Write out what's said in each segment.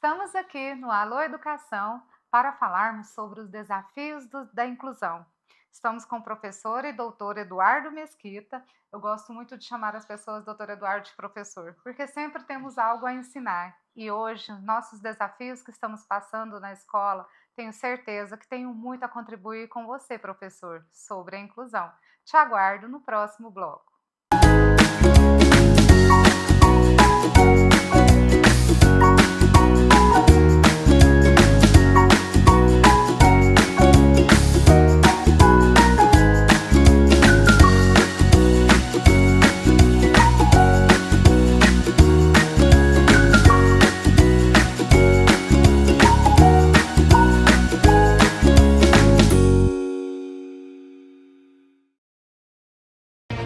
Estamos aqui no Alô Educação para falarmos sobre os desafios da inclusão. Estamos com o professor e doutor Eduardo Mesquita. Eu gosto muito de chamar as pessoas doutor Eduardo de professor, porque sempre temos algo a ensinar. E hoje, nossos desafios que estamos passando na escola, tenho certeza que tenho muito a contribuir com você, professor, sobre a inclusão. Te aguardo no próximo bloco.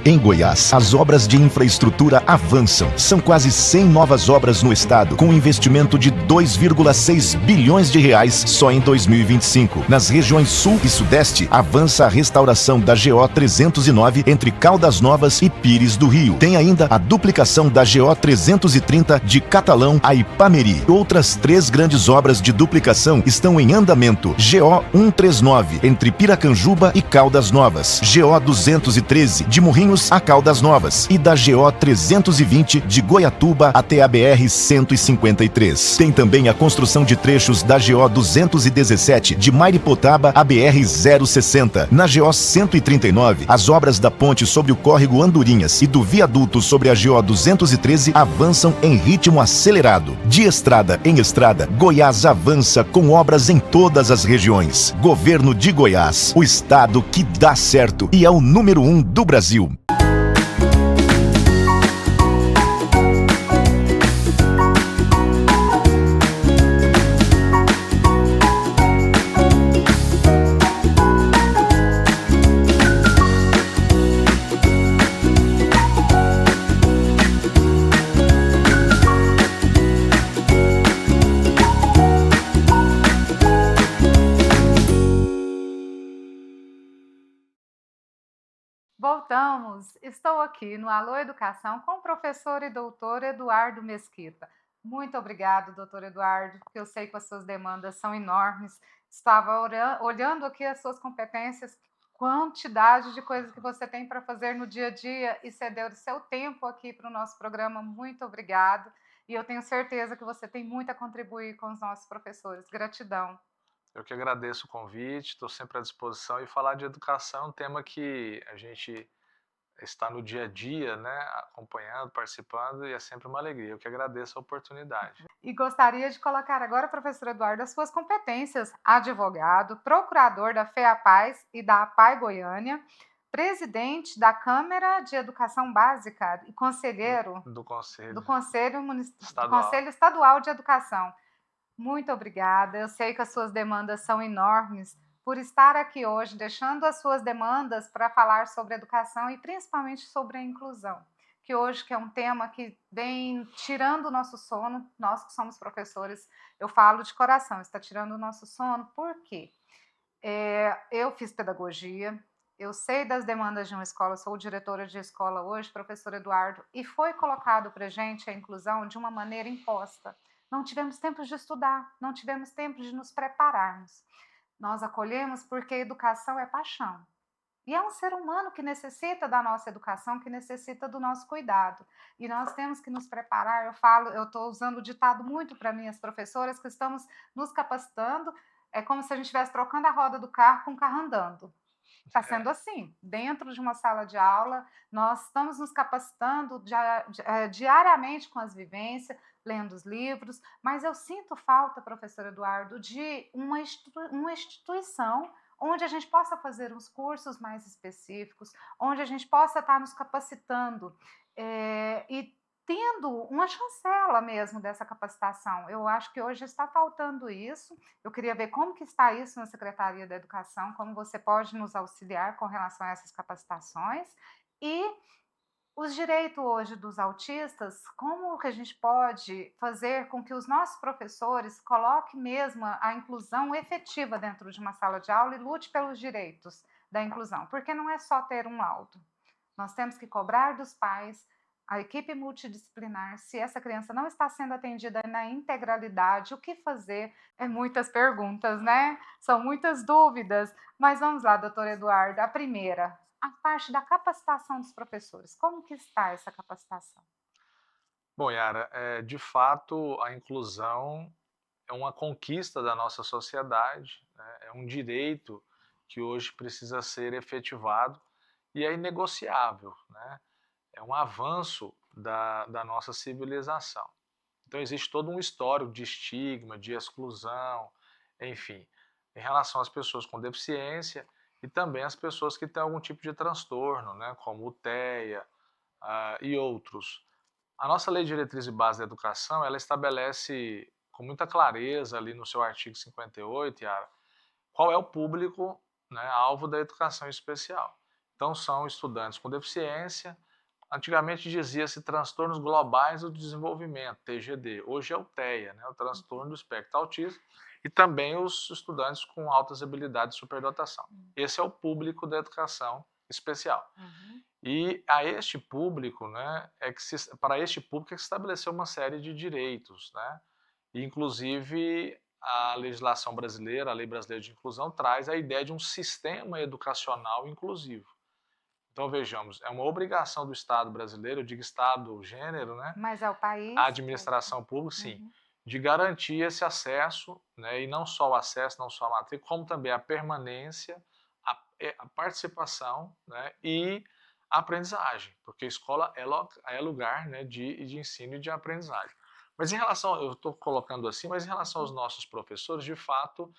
Em Goiás, as obras de infraestrutura avançam. São quase 100 novas obras no estado, com investimento de 2,6 bilhões de reais só em 2025. Nas regiões Sul e Sudeste, avança a restauração da GO 309 entre Caldas Novas e Pires do Rio. Tem ainda a duplicação da GO 330 de Catalão a Ipameri. Outras 3 grandes obras de duplicação estão em andamento. GO 139 entre Piracanjuba e Caldas Novas. GO 213 de Morrinhos a Caldas Novas e da GO 320 de Goiatuba até a BR 153. Tem também a construção de trechos da GO 217 de Mairipotaba a BR 060. Na GO 139, as obras da ponte sobre o córrego Andorinhas e do viaduto sobre a GO 213 avançam em ritmo acelerado. De estrada em estrada, Goiás avança com obras em todas as regiões. Governo de Goiás, o estado que dá certo e é o número 1 do Brasil. Voltamos! Estou aqui no Alô Educação com o professor e doutor Eduardo Mesquita. Muito obrigado, doutor Eduardo, porque eu sei que as suas demandas são enormes. Estava olhando aqui as suas competências, quantidade de coisas que você tem para fazer no dia a dia e cedeu o seu tempo aqui para o nosso programa. Muito obrigado. E eu tenho certeza que você tem muito a contribuir com os nossos professores. Gratidão. Eu que agradeço o convite, estou sempre à disposição e falar de educação é um tema que a gente está no dia a dia, né, acompanhando, participando e é sempre uma alegria. Eu que agradeço a oportunidade. E gostaria de colocar agora, professor Eduardo, as suas competências: advogado, procurador da FEAPaz e da APAI Goiânia, presidente da Câmara de Educação Básica e conselheiro Do do Conselho Estadual. Conselho Estadual de Educação. Muito obrigada. Eu sei que as suas demandas são enormes. Por estar aqui hoje, deixando as suas demandas para falar sobre educação e principalmente sobre a inclusão, que hoje que é um tema que vem tirando o nosso sono, nós que somos professores, eu falo de coração, está tirando o nosso sono, por quê? Eu fiz pedagogia, eu sei das demandas de uma escola, sou diretora de escola hoje, professor Eduardo, e foi colocado para a gente a inclusão de uma maneira imposta. Não tivemos tempo de estudar, não tivemos tempo de nos prepararmos. Nós acolhemos porque a educação é paixão. E é um ser humano que necessita da nossa educação, que necessita do nosso cuidado. E nós temos que nos preparar. Eu estou usando o ditado muito para minhas professoras, que estamos nos capacitando. É como se a gente estivesse trocando a roda do carro com o carro andando. Está sendo assim, dentro de uma sala de aula, nós estamos nos capacitando diariamente com as vivências, lendo os livros, mas eu sinto falta, professor Eduardo, de uma instituição onde a gente possa fazer uns cursos mais específicos, onde a gente possa estar nos capacitando e tendo uma chancela mesmo dessa capacitação. Eu acho que hoje está faltando isso. Eu queria ver como que está isso na Secretaria da Educação, como você pode nos auxiliar com relação a essas capacitações. E os direitos hoje dos autistas, como que a gente pode fazer com que os nossos professores coloquem mesmo a inclusão efetiva dentro de uma sala de aula e lute pelos direitos da inclusão? Porque não é só ter um laudo. Nós temos que cobrar dos pais a equipe multidisciplinar, se essa criança não está sendo atendida na integralidade, o que fazer? É muitas perguntas, né? São muitas dúvidas. Mas vamos lá, doutor Eduardo. A primeira, a parte da capacitação dos professores. Como que está essa capacitação? Bom, Yara, de fato, a inclusão é uma conquista da nossa sociedade, né? É um direito que hoje precisa ser efetivado e é inegociável, né? É um avanço da nossa civilização. Então existe todo um histórico de estigma, de exclusão, enfim, em relação às pessoas com deficiência e também às pessoas que têm algum tipo de transtorno, né, como o TEA, e outros. A nossa Lei de Diretriz e Base da Educação, ela estabelece com muita clareza ali no seu artigo 58, Yara, qual é o público, né, alvo da educação especial. Então são estudantes com deficiência. Antigamente dizia-se transtornos globais do desenvolvimento, TGD. Hoje é o TEA, né, o transtorno do espectro autista, e também os estudantes com altas habilidades de superdotação. Esse é o público da educação especial. Uhum. E a este público, né, para este público é que se estabeleceu uma série de direitos, né? E, inclusive, a legislação brasileira, a Lei Brasileira de Inclusão, traz a ideia de um sistema educacional inclusivo. Então, vejamos, é uma obrigação do Estado brasileiro, eu digo Estado, gênero, né? Mas é o A país. administração pública, sim, Uhum. de garantir esse acesso, né? E não só o acesso, não só a matrícula, como também a permanência, a participação, né? E a aprendizagem, porque a escola é lugar, né, de ensino e de aprendizagem. Mas em relação, eu estou colocando assim, mas em relação aos Uhum. nossos professores, de fato,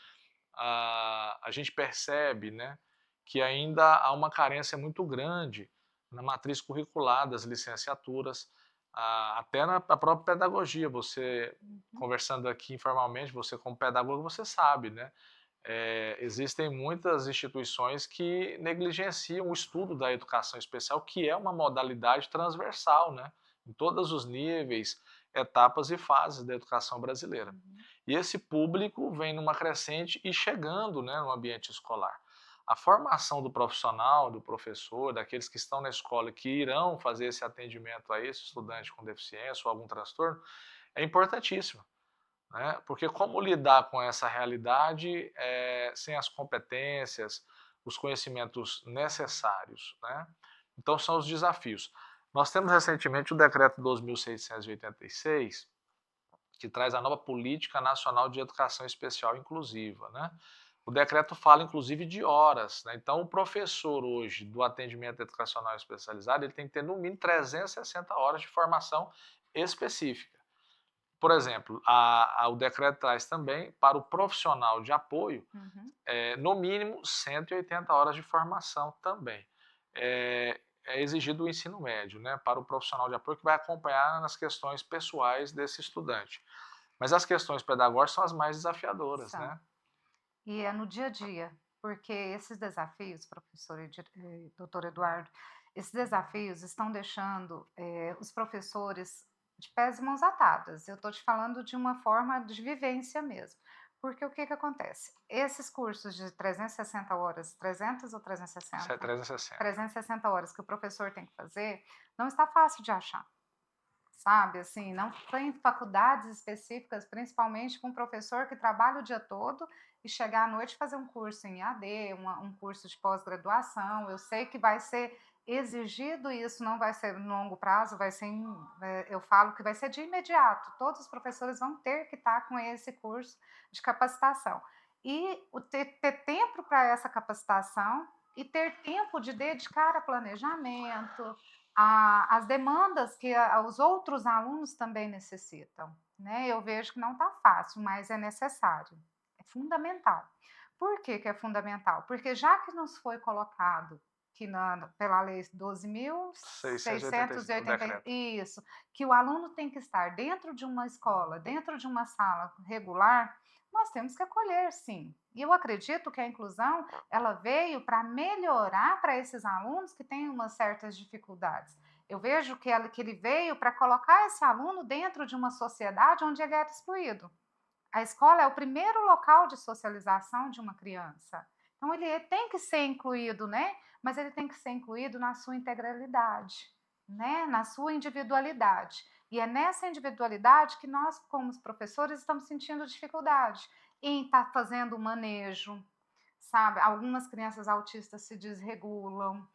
a gente percebe, né, que ainda há uma carência muito grande na matriz curricular das licenciaturas, até na própria pedagogia. Você, Uhum. conversando aqui informalmente, você como pedagogo, você sabe, né? Existem muitas instituições que negligenciam o estudo da educação especial, que é uma modalidade transversal, né? Em todos os níveis, etapas e fases da educação brasileira. Uhum. E esse público vem numa crescente e chegando, né, no ambiente escolar. A formação do profissional, do professor, daqueles que estão na escola que irão fazer esse atendimento a esse estudante com deficiência ou algum transtorno é importantíssima, né? Porque como lidar com essa realidade sem as competências, os conhecimentos necessários, né? Então são os desafios. Nós temos recentemente o decreto 12.686, que traz a nova Política Nacional de Educação Especial Inclusiva, né? O decreto fala, inclusive, de horas, né? Então, o professor hoje do atendimento educacional especializado, ele tem que ter no mínimo 360 horas de formação específica. Por exemplo, o decreto traz também para o profissional de apoio, Uhum. no mínimo 180 horas de formação também. É exigido o ensino médio, né, para o profissional de apoio que vai acompanhar nas questões pessoais desse estudante. Mas as questões pedagógicas são as mais desafiadoras, São. né? E é no dia a dia, porque esses desafios, professor e doutor Eduardo, esses desafios estão deixando os professores de pés e mãos atadas. Eu estou te falando de uma forma de vivência mesmo. Porque o que, que acontece? Esses cursos de 360 horas, 300 ou 360? 360. 360 horas que o professor tem que fazer, não está fácil de achar, sabe? Assim, não tem faculdades específicas, principalmente com um professor que trabalha o dia todo e chegar à noite fazer um curso em AD, um curso de pós-graduação. Eu sei que vai ser exigido isso, não vai ser no longo prazo, vai ser, eu falo que vai ser de imediato. Todos os professores vão ter que estar com esse curso de capacitação. E ter tempo para essa capacitação e ter tempo de dedicar a planejamento, as demandas que os outros alunos também necessitam, né? Eu vejo que não está fácil, mas é necessário, é fundamental. Por que que é fundamental? Porque já que nos foi colocado que pela lei 685, o 12.680, decreto. isso, que o aluno tem que estar dentro de uma escola, dentro de uma sala regular, nós temos que acolher, sim. E eu acredito que a inclusão ela veio para melhorar para esses alunos que têm umas certas dificuldades. Eu vejo que ele veio para colocar esse aluno dentro de uma sociedade onde ele era excluído. A escola é o primeiro local de socialização de uma criança. Então, ele tem que ser incluído, né? Mas ele tem que ser incluído na sua integralidade. né, na sua individualidade. E é nessa individualidade que nós, como professores, estamos sentindo dificuldade em estar fazendo o manejo, sabe? Algumas crianças autistas se desregulam,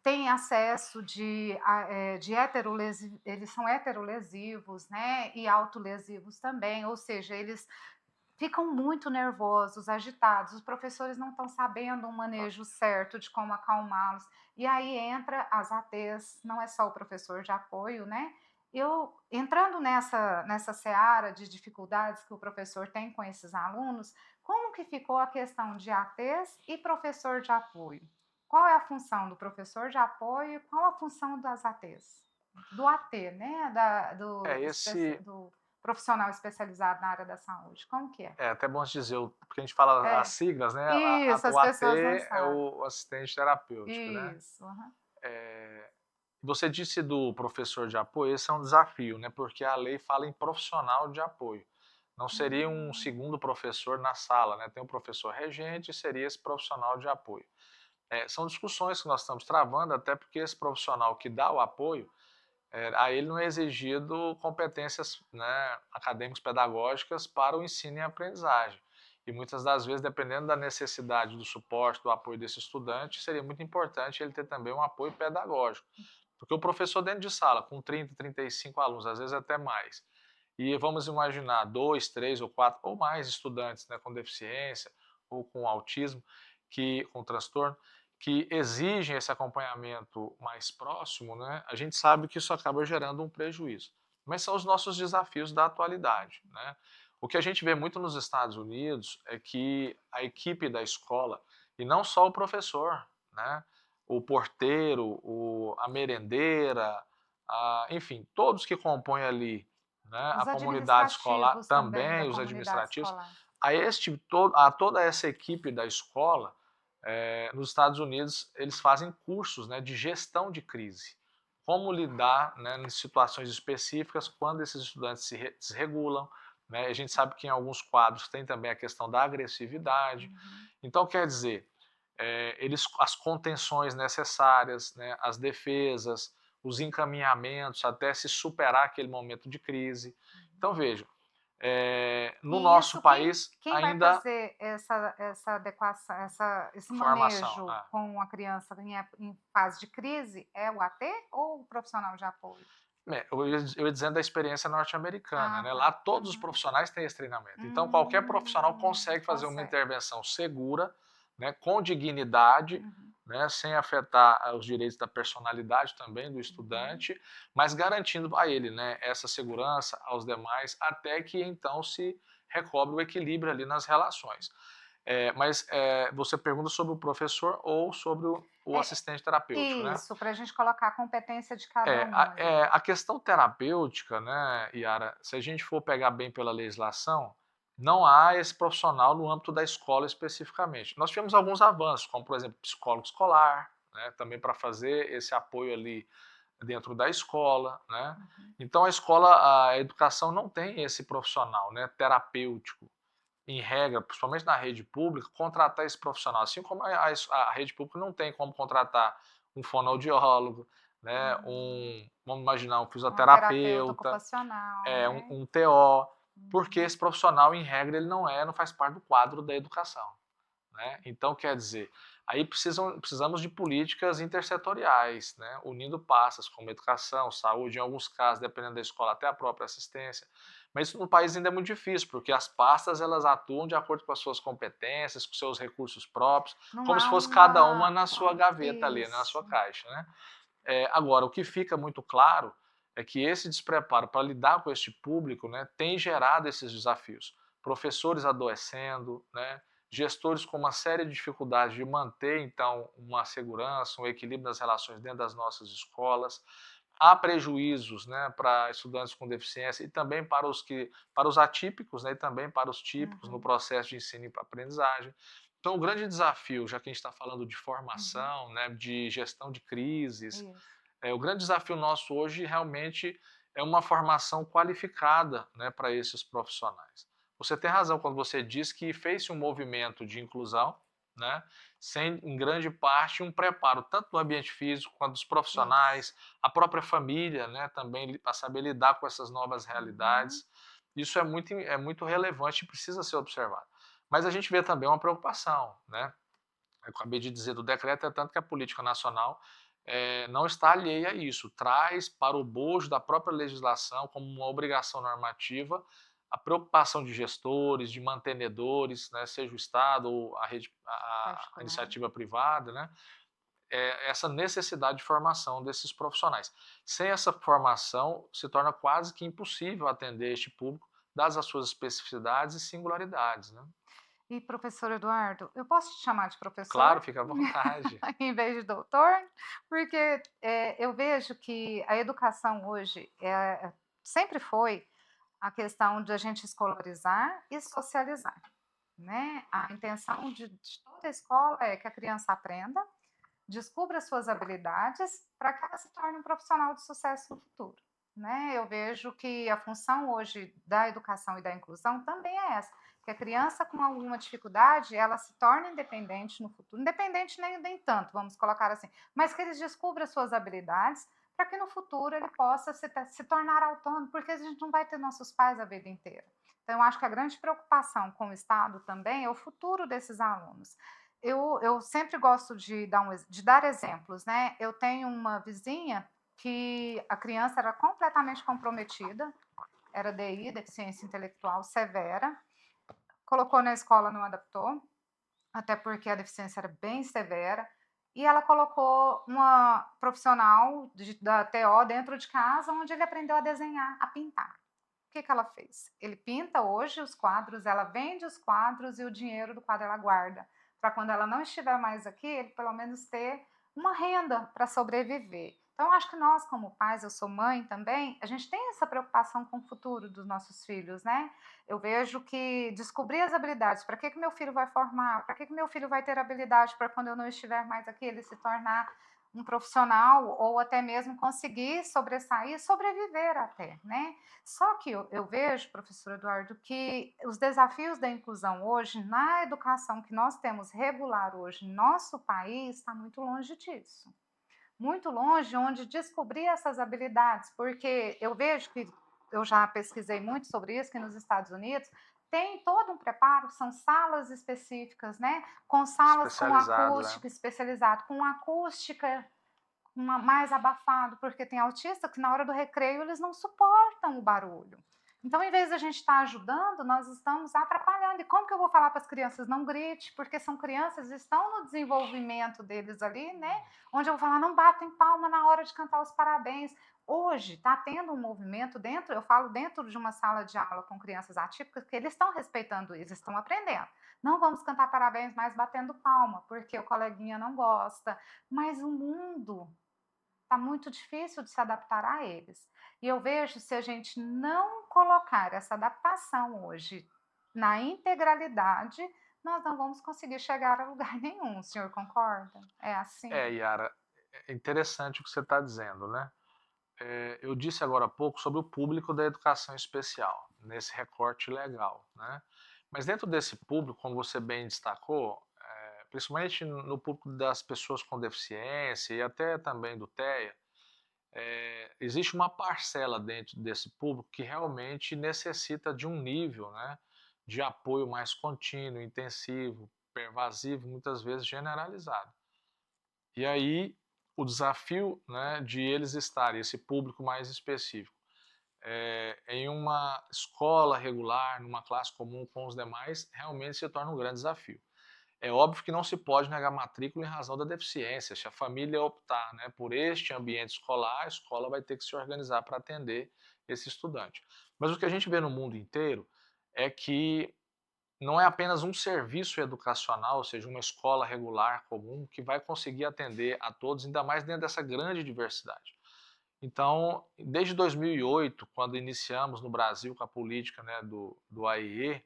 têm acesso de eles são heterolesivos, né, e autolesivos também, ou seja, eles ficam muito nervosos, agitados, os professores não estão sabendo um manejo certo de como acalmá-los, e aí entra as ATs, não é só o professor de apoio, né. Eu entrando nessa seara de dificuldades que o professor tem com esses alunos, como que ficou a questão de ATs e professor de apoio? Qual é a função do professor de apoio e qual a função das ATs? Do AT, né, da É, do especia esse do profissional especializado na área da saúde, como que é? é até bom dizer, porque a gente fala as É, siglas, né? isso, O as AT pessoas não é sabem. o assistente terapêutico, né? Isso, aham. É, você disse do professor de apoio, esse é um desafio, né? Porque a lei fala em profissional de apoio. Não seria um Hum, segundo professor na sala, né? Tem um professor regente e seria esse profissional de apoio. São discussões que nós estamos travando, até porque esse profissional que dá o apoio, a ele não é exigido competências, né, acadêmicas pedagógicas para o ensino e aprendizagem. E muitas das vezes, dependendo da necessidade do suporte, do apoio desse estudante, seria muito importante ele ter também um apoio pedagógico. Porque o professor dentro de sala, com 30, 35 alunos, às vezes até mais, e vamos imaginar 2, 3 ou 4 ou mais estudantes, né, com deficiência ou com autismo, com transtorno, que exigem esse acompanhamento mais próximo, né, a gente sabe que isso acaba gerando um prejuízo. Mas são os nossos desafios da atualidade, né? O que a gente vê muito nos Estados Unidos é que a equipe da escola, e não só o professor, né, o porteiro, a merendeira, enfim, todos que compõem ali, né, a os comunidade escolar, administrativos também da também os comunidade administrativos, escolar. a toda essa equipe da escola, nos Estados Unidos, eles fazem cursos, né, de gestão de crise. Como lidar, né, em situações específicas quando esses estudantes se desregulam. Né? A gente sabe que em alguns quadros tem também a questão da agressividade. Uhum. Então, quer dizer, as contenções necessárias, né, as defesas, os encaminhamentos até se superar aquele momento de crise. Então, vejam, no E nosso isso quem país quem vai ainda fazer essa adequação, esse formação. manejo com a criança em fase de crise, é o AT ou o profissional de apoio? Eu ia dizendo da experiência norte-americana, Ah, né? Lá tá. todos os Aham. profissionais têm esse treinamento. Então qualquer profissional consegue fazer uma Consegue. intervenção segura, né, com dignidade, Uhum, né, sem afetar os direitos da personalidade também do uhum. estudante, mas garantindo a ele, né, essa segurança aos demais, até que então se recobre o equilíbrio ali nas relações. Mas você pergunta sobre o professor ou sobre o É, assistente terapêutico, né? isso, para a gente colocar a competência de cada um ali. A questão terapêutica, né, Yara, se a gente for pegar bem pela legislação, não há esse profissional no âmbito da escola especificamente. Nós tivemos alguns avanços, como por exemplo psicólogo escolar, né, também para fazer esse apoio ali dentro da escola, né. Uhum. Então a educação não tem esse profissional, né, terapêutico. Em regra, principalmente na rede pública, contratar esse profissional, assim como a rede pública não tem como contratar um fonoaudiólogo, né, vamos imaginar um Uma terapeuta fisioterapeuta, ocupacional, né. um TO, porque Uhum. esse profissional, em regra, ele não faz parte do quadro da educação. Né? Então, quer dizer, aí precisamos de políticas intersetoriais, né? Unindo pastas como educação, saúde, em alguns casos, dependendo da escola, até a própria assistência. Mas isso no país ainda é muito difícil, porque as pastas elas atuam de acordo com as suas competências, com seus recursos próprios, Não como se há fosse cada uma uma na sua gaveta ali, na isso. sua caixa. Né? Agora, o que fica muito claro é que esse despreparo para lidar com este público, né, tem gerado esses desafios. Professores adoecendo, né, gestores com uma série de dificuldades de manter, então, uma segurança, um equilíbrio nas relações dentro das nossas escolas. Há prejuízos, né, para estudantes com deficiência e também para os atípicos, né, e também para os típicos no Uhum, processo de ensino e aprendizagem. Então, o grande desafio, já que a gente está falando de uhum. formação, né, de gestão de crises, Isso. o grande desafio nosso hoje realmente é uma formação qualificada, né, para esses profissionais. Você tem razão quando você diz que fez-se um movimento de inclusão, né, sem, em grande parte, um preparo tanto do ambiente físico quanto dos Isso. profissionais, a própria família, né, também para saber lidar com essas novas Uhum. realidades. Isso é muito relevante e precisa ser observado. Mas a gente vê também uma preocupação, né? Eu acabei de dizer do decreto, é tanto que a política nacional não está alheia a isso, traz para o bojo da própria legislação, como uma obrigação normativa, a preocupação de gestores, de mantenedores, né, seja o Estado ou a Particular. iniciativa privada, né, essa necessidade de formação desses profissionais. Sem essa formação, se torna quase que impossível atender este público, dadas as suas especificidades e singularidades. Né? E professor Eduardo, eu posso te chamar de professor? Claro, fica à vontade. Em vez de doutor? Porque, eu vejo que a educação hoje, sempre foi a questão de a gente escolarizar e socializar, né. A intenção de toda a escola é que a criança aprenda, descubra suas habilidades, para que ela se torne um profissional de sucesso no futuro, né. Eu vejo que a função hoje da educação e da inclusão também é essa, que a criança com alguma dificuldade, ela se torne independente no futuro, independente nem tanto, vamos colocar assim, mas que eles descubra suas habilidades, para que no futuro ele possa se tornar autônomo, porque a gente não vai ter nossos pais a vida inteira. Então eu acho que a grande preocupação com o Estado também é o futuro desses alunos. Eu sempre gosto de dar exemplos, né. Eu tenho uma vizinha que a criança era completamente comprometida, era DI, deficiência intelectual severa, colocou na escola, não adaptou, até porque a deficiência era bem severa, e ela colocou uma profissional da TO dentro de casa, onde ele aprendeu a desenhar, a pintar. O que que ela fez? Ele pinta hoje os quadros, ela vende os quadros e o dinheiro do quadro ela guarda, para quando ela não estiver mais aqui, ele pelo menos ter uma renda para sobreviver. Então, eu acho que nós, como pais, eu sou mãe também, a gente tem essa preocupação com o futuro dos nossos filhos, né? Eu vejo que descobrir as habilidades, para que meu filho vai formar, para que meu filho vai ter habilidade para quando eu não estiver mais aqui, ele se tornar um profissional ou até mesmo conseguir sobressair, sobreviver até, né? Só que eu vejo, professor Eduardo, que os desafios da inclusão hoje, na educação que nós temos regular hoje em nosso país, está muito longe disso. Muito longe onde descobrir essas habilidades, porque eu vejo que eu já pesquisei muito sobre isso, que nos Estados Unidos tem todo um preparo, são salas específicas, né? Com salas com Especializado, né? acústica especializado, com acústica mais abafado, porque tem autista que na hora do recreio eles não suportam o barulho. Então, em vez de a gente estar ajudando, nós estamos atrapalhando. E como que eu vou falar para as crianças? Não grite, porque são crianças que estão no desenvolvimento deles ali, né? Onde eu vou falar, não batem palma na hora de cantar os parabéns. Hoje está tendo um movimento dentro, eu falo dentro de uma sala de aula com crianças atípicas, que eles estão respeitando isso, estão aprendendo. Não vamos cantar parabéns mais batendo palma, porque o coleguinha não gosta. Mas o mundo está muito difícil de se adaptar a eles. E eu vejo, se a gente não colocar essa adaptação hoje na integralidade, nós não vamos conseguir chegar a lugar nenhum. O senhor concorda? É assim? Yara, é interessante o que você está dizendo, né? Eu disse agora há pouco sobre o público da educação especial, nesse recorte legal, né? Mas dentro desse público, como você bem destacou, principalmente no público das pessoas com deficiência e até também do TEA, existe uma parcela dentro desse público que realmente necessita de um nível, né, de apoio mais contínuo, intensivo, pervasivo, muitas vezes generalizado. E aí o desafio, né, de eles estarem, esse público mais específico, em uma escola regular, numa classe comum com os demais, realmente se torna um grande desafio. É óbvio que não se pode negar matrícula em razão da deficiência. Se a família optar, né, por este ambiente escolar, a escola vai ter que se organizar para atender esse estudante. Mas o que a gente vê no mundo inteiro é que não é apenas um serviço educacional, ou seja, uma escola regular comum, que vai conseguir atender a todos, ainda mais dentro dessa grande diversidade. Então, desde 2008, quando iniciamos no Brasil com a política, né, do AIE,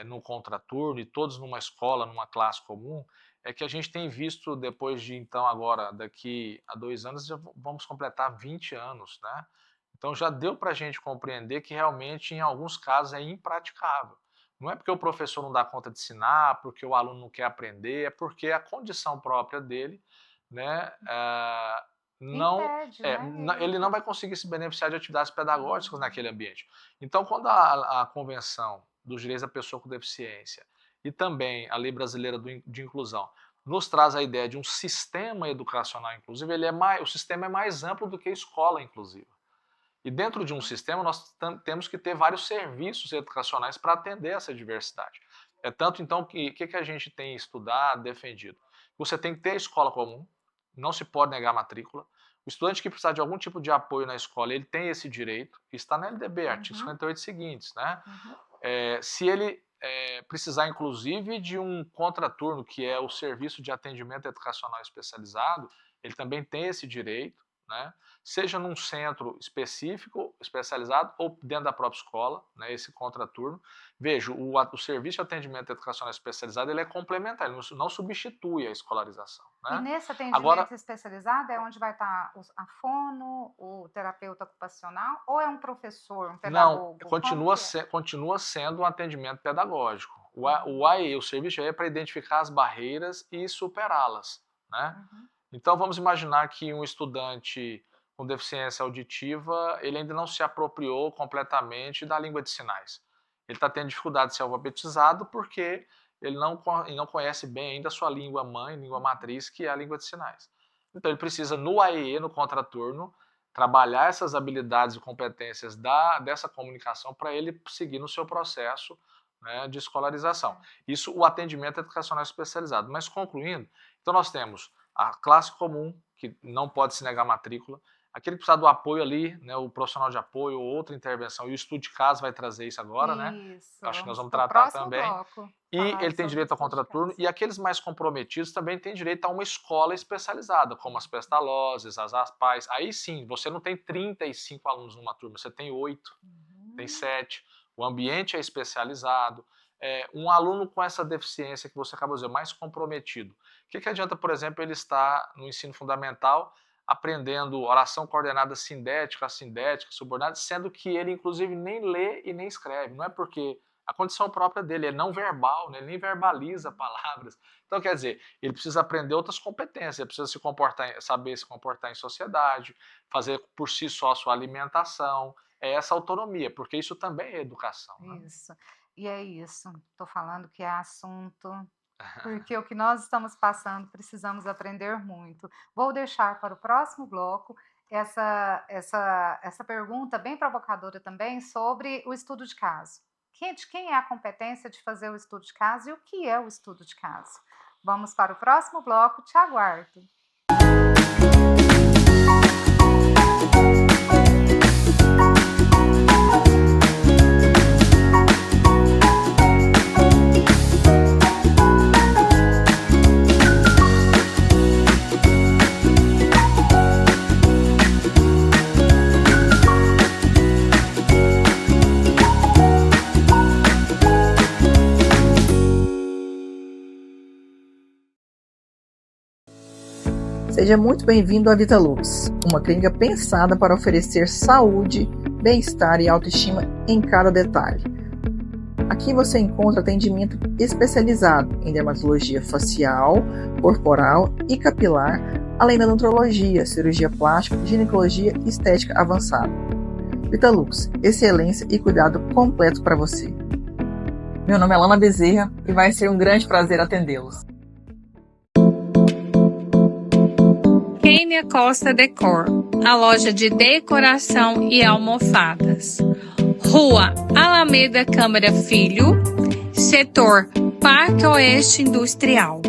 no contraturno e todos numa escola, numa classe comum, é que a gente tem visto depois de então agora, daqui a 2 anos, já vamos completar 20 anos, né? Então já deu para a gente compreender que realmente em alguns casos é impraticável. Não é porque o professor não dá conta de ensinar, porque o aluno não quer aprender, é porque a condição própria dele, né, não Impede, né? ele não vai conseguir se beneficiar de atividades pedagógicas naquele ambiente. Então, quando a Convenção dos Direitos da Pessoa com Deficiência e também a Lei Brasileira de Inclusão nos traz a ideia de um sistema educacional inclusivo, o sistema é mais amplo do que a escola inclusiva. E dentro de um sistema nós temos que ter vários serviços educacionais para atender essa diversidade. É tanto então que a gente tem estudado, defendido. Você tem que ter a escola comum, não se pode negar a matrícula. O estudante que precisar de algum tipo de apoio na escola, ele tem esse direito, está na LDB, artigo 58 seguintes, né? Se ele precisar, inclusive, de um contraturno, que é o Serviço de Atendimento Educacional Especializado, ele também tem esse direito, né? Seja num centro específico, especializado, ou dentro da própria escola, né, esse contraturno. Veja, o Serviço de Atendimento Educacional Especializado ele é complementar, ele não substitui a escolarização. Né? E nesse atendimento especializado é onde vai estar a fono, o terapeuta ocupacional, ou é um professor, um pedagogo? Não, continua sendo um atendimento pedagógico. O AE, o serviço é para identificar as barreiras e superá-las. Né? Então vamos imaginar que um estudante com deficiência auditiva, ele ainda não se apropriou completamente da língua de sinais. Ele está tendo dificuldade de ser alfabetizado porque ele não conhece bem ainda a sua língua mãe, língua matriz, que é a língua de sinais. Então ele precisa, no AEE, no contraturno, trabalhar essas habilidades e competências dessa comunicação para ele seguir no seu processo, né, de escolarização. Isso, o atendimento educacional especializado. Mas concluindo, então nós temos a classe comum, que não pode se negar matrícula, aquele que precisa do apoio ali, né, o profissional de apoio ou outra intervenção, e o estudo de caso vai trazer isso agora, né? Acho que nós vamos tratar também. E ele tem direito ao contraturno, e aqueles mais comprometidos também têm direito a uma escola especializada, como as pestalozes, as ASPAES. Aí sim, você não tem 35 alunos numa turma, você tem 8, tem 7. O ambiente é especializado. Um aluno com essa deficiência que você acabou de dizer, mais comprometido. O que adianta, por exemplo, ele estar no ensino fundamental aprendendo oração coordenada sindética, assindética, subordinada, sendo que ele, inclusive, nem lê e nem escreve. Não é porque a condição própria dele é não verbal, né? Ele nem verbaliza palavras. Então, quer dizer, ele precisa aprender outras competências, ele precisa saber se comportar em sociedade, fazer por si só a sua alimentação, essa autonomia, porque isso também é educação. Né? Isso. E é isso, estou falando que é assunto, porque o que nós estamos passando, precisamos aprender muito. Vou deixar para o próximo bloco essa pergunta bem provocadora também sobre o estudo de caso. De quem é a competência de fazer o estudo de caso e o que é o estudo de caso? Vamos para o próximo bloco, te aguardo. Seja muito bem-vindo à VitaLux, uma clínica pensada para oferecer saúde, bem-estar e autoestima em cada detalhe. Aqui você encontra atendimento especializado em dermatologia facial, corporal e capilar, além da nutrologia, cirurgia plástica, ginecologia e estética avançada. VitaLux, excelência e cuidado completo para você. Meu nome é Lana Bezerra e vai ser um grande prazer atendê-los. Kênia Costa Decor, a loja de decoração e almofadas. Rua Alameda Câmara Filho, setor Parque Oeste Industrial.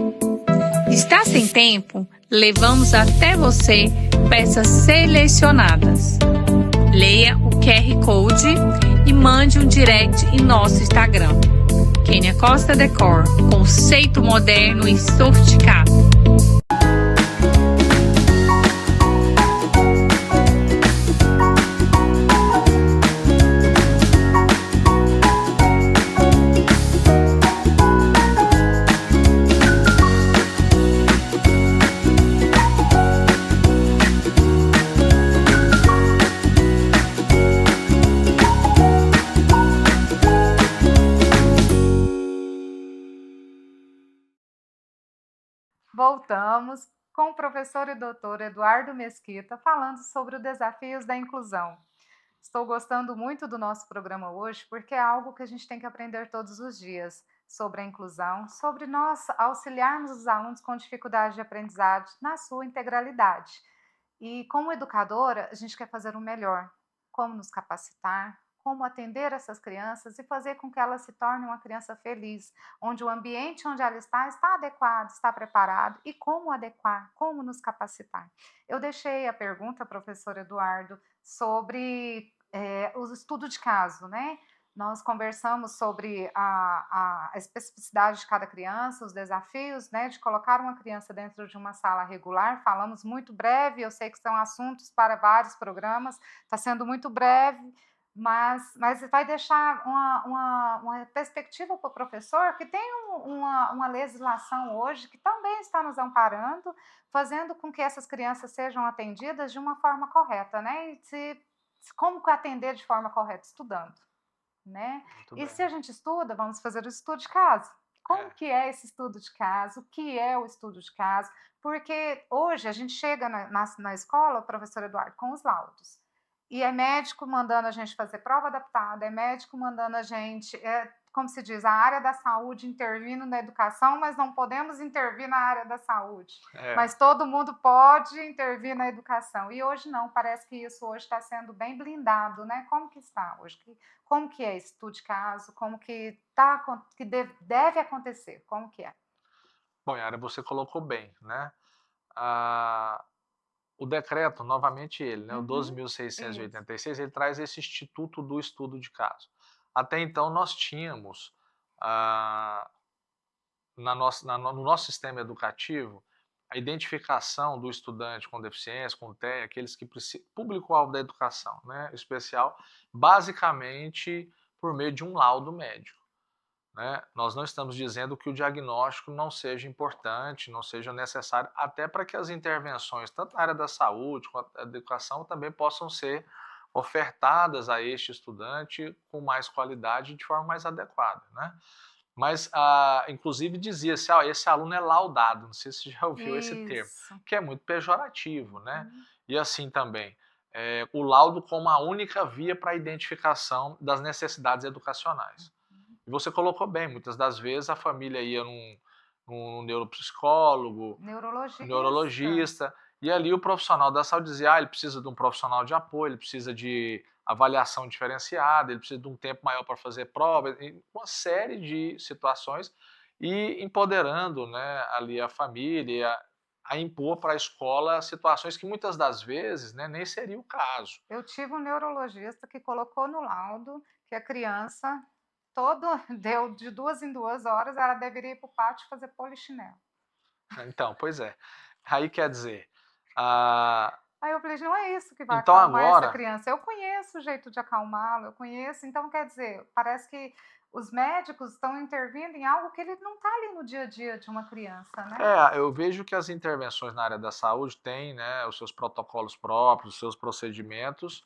Está sem tempo? Levamos até você peças selecionadas. Leia o QR Code e mande um direct em nosso Instagram. Kênia Costa Decor, conceito moderno e sofisticado. voltamos com o professor e doutor Eduardo Mesquita falando sobre os desafios da inclusão. Estou gostando muito do nosso programa hoje porque é algo que a gente tem que aprender todos os dias sobre a inclusão, sobre nós auxiliarmos os alunos com dificuldade de aprendizagem na sua integralidade. E como educadora, a gente quer fazer o melhor, como nos capacitar, como atender essas crianças e fazer com que elas se tornem uma criança feliz, onde o ambiente onde ela está adequado, está preparado, e como adequar, como nos capacitar. Eu deixei a pergunta, professor Eduardo, sobre os estudos de caso, né? Nós conversamos sobre a especificidade de cada criança, os desafios, né, de colocar uma criança dentro de uma sala regular. Falamos muito breve, eu sei que são assuntos para vários programas, está sendo muito breve, mas vai deixar uma perspectiva para o professor que tem uma legislação hoje que também está nos amparando, fazendo com que essas crianças sejam atendidas de uma forma correta, né? Como que atender de forma correta? Estudando. Né? Muito E bem. se a gente estuda, vamos fazer o estudo de caso. Como É. que é esse estudo de caso? O que é o estudo de caso? Porque hoje a gente chega na escola, professor Eduardo, com os laudos. E é médico mandando a gente fazer prova adaptada, é médico mandando a gente, como se diz, a área da saúde intervindo na educação, mas não podemos intervir na área da saúde. É. Mas todo mundo pode intervir na educação. E hoje não, parece que isso hoje está sendo bem blindado, né? Como que está hoje? Como que é esse estudo de caso? Como que deve acontecer? Como que é? Bom, Yara, você colocou bem, né? O decreto, novamente ele, né, o 12.686, ele traz esse instituto do estudo de caso. Até então nós tínhamos, no nosso sistema educativo, a identificação do estudante com deficiência, com TEA, aqueles que precisam, público-alvo da educação, né, especial, basicamente por meio de um laudo médico. Né? Nós não estamos dizendo que o diagnóstico não seja importante, não seja necessário, até para que as intervenções, tanto na área da saúde quanto da educação, também possam ser ofertadas a este estudante com mais qualidade e de forma mais adequada. Né? Mas, inclusive, dizia-se, esse aluno é laudado, não sei se você já ouviu esse termo, que é muito pejorativo. Né? E assim também, o laudo como a única via para a identificação das necessidades educacionais. E você colocou bem, muitas das vezes a família ia num neuropsicólogo, neurologista, e ali o profissional da saúde dizia, ele precisa de um profissional de apoio, ele precisa de avaliação diferenciada, ele precisa de um tempo maior para fazer prova, uma série de situações, e empoderando, né, ali a família, a impor para a escola situações que muitas das vezes, né, nem seria o caso. Eu tive um neurologista que colocou no laudo que a criança deu de 2 em 2 horas, ela deveria ir para o pátio fazer polichinelo. Então, pois é. Aí quer dizer... Aí eu falei, não é isso que vai acalmar essa criança. Eu conheço o jeito de acalmá-lo, eu conheço. Então, quer dizer, parece que os médicos estão intervindo em algo que ele não está ali no dia a dia de uma criança, né? Eu vejo que as intervenções na área da saúde têm, né, os seus protocolos próprios, os seus procedimentos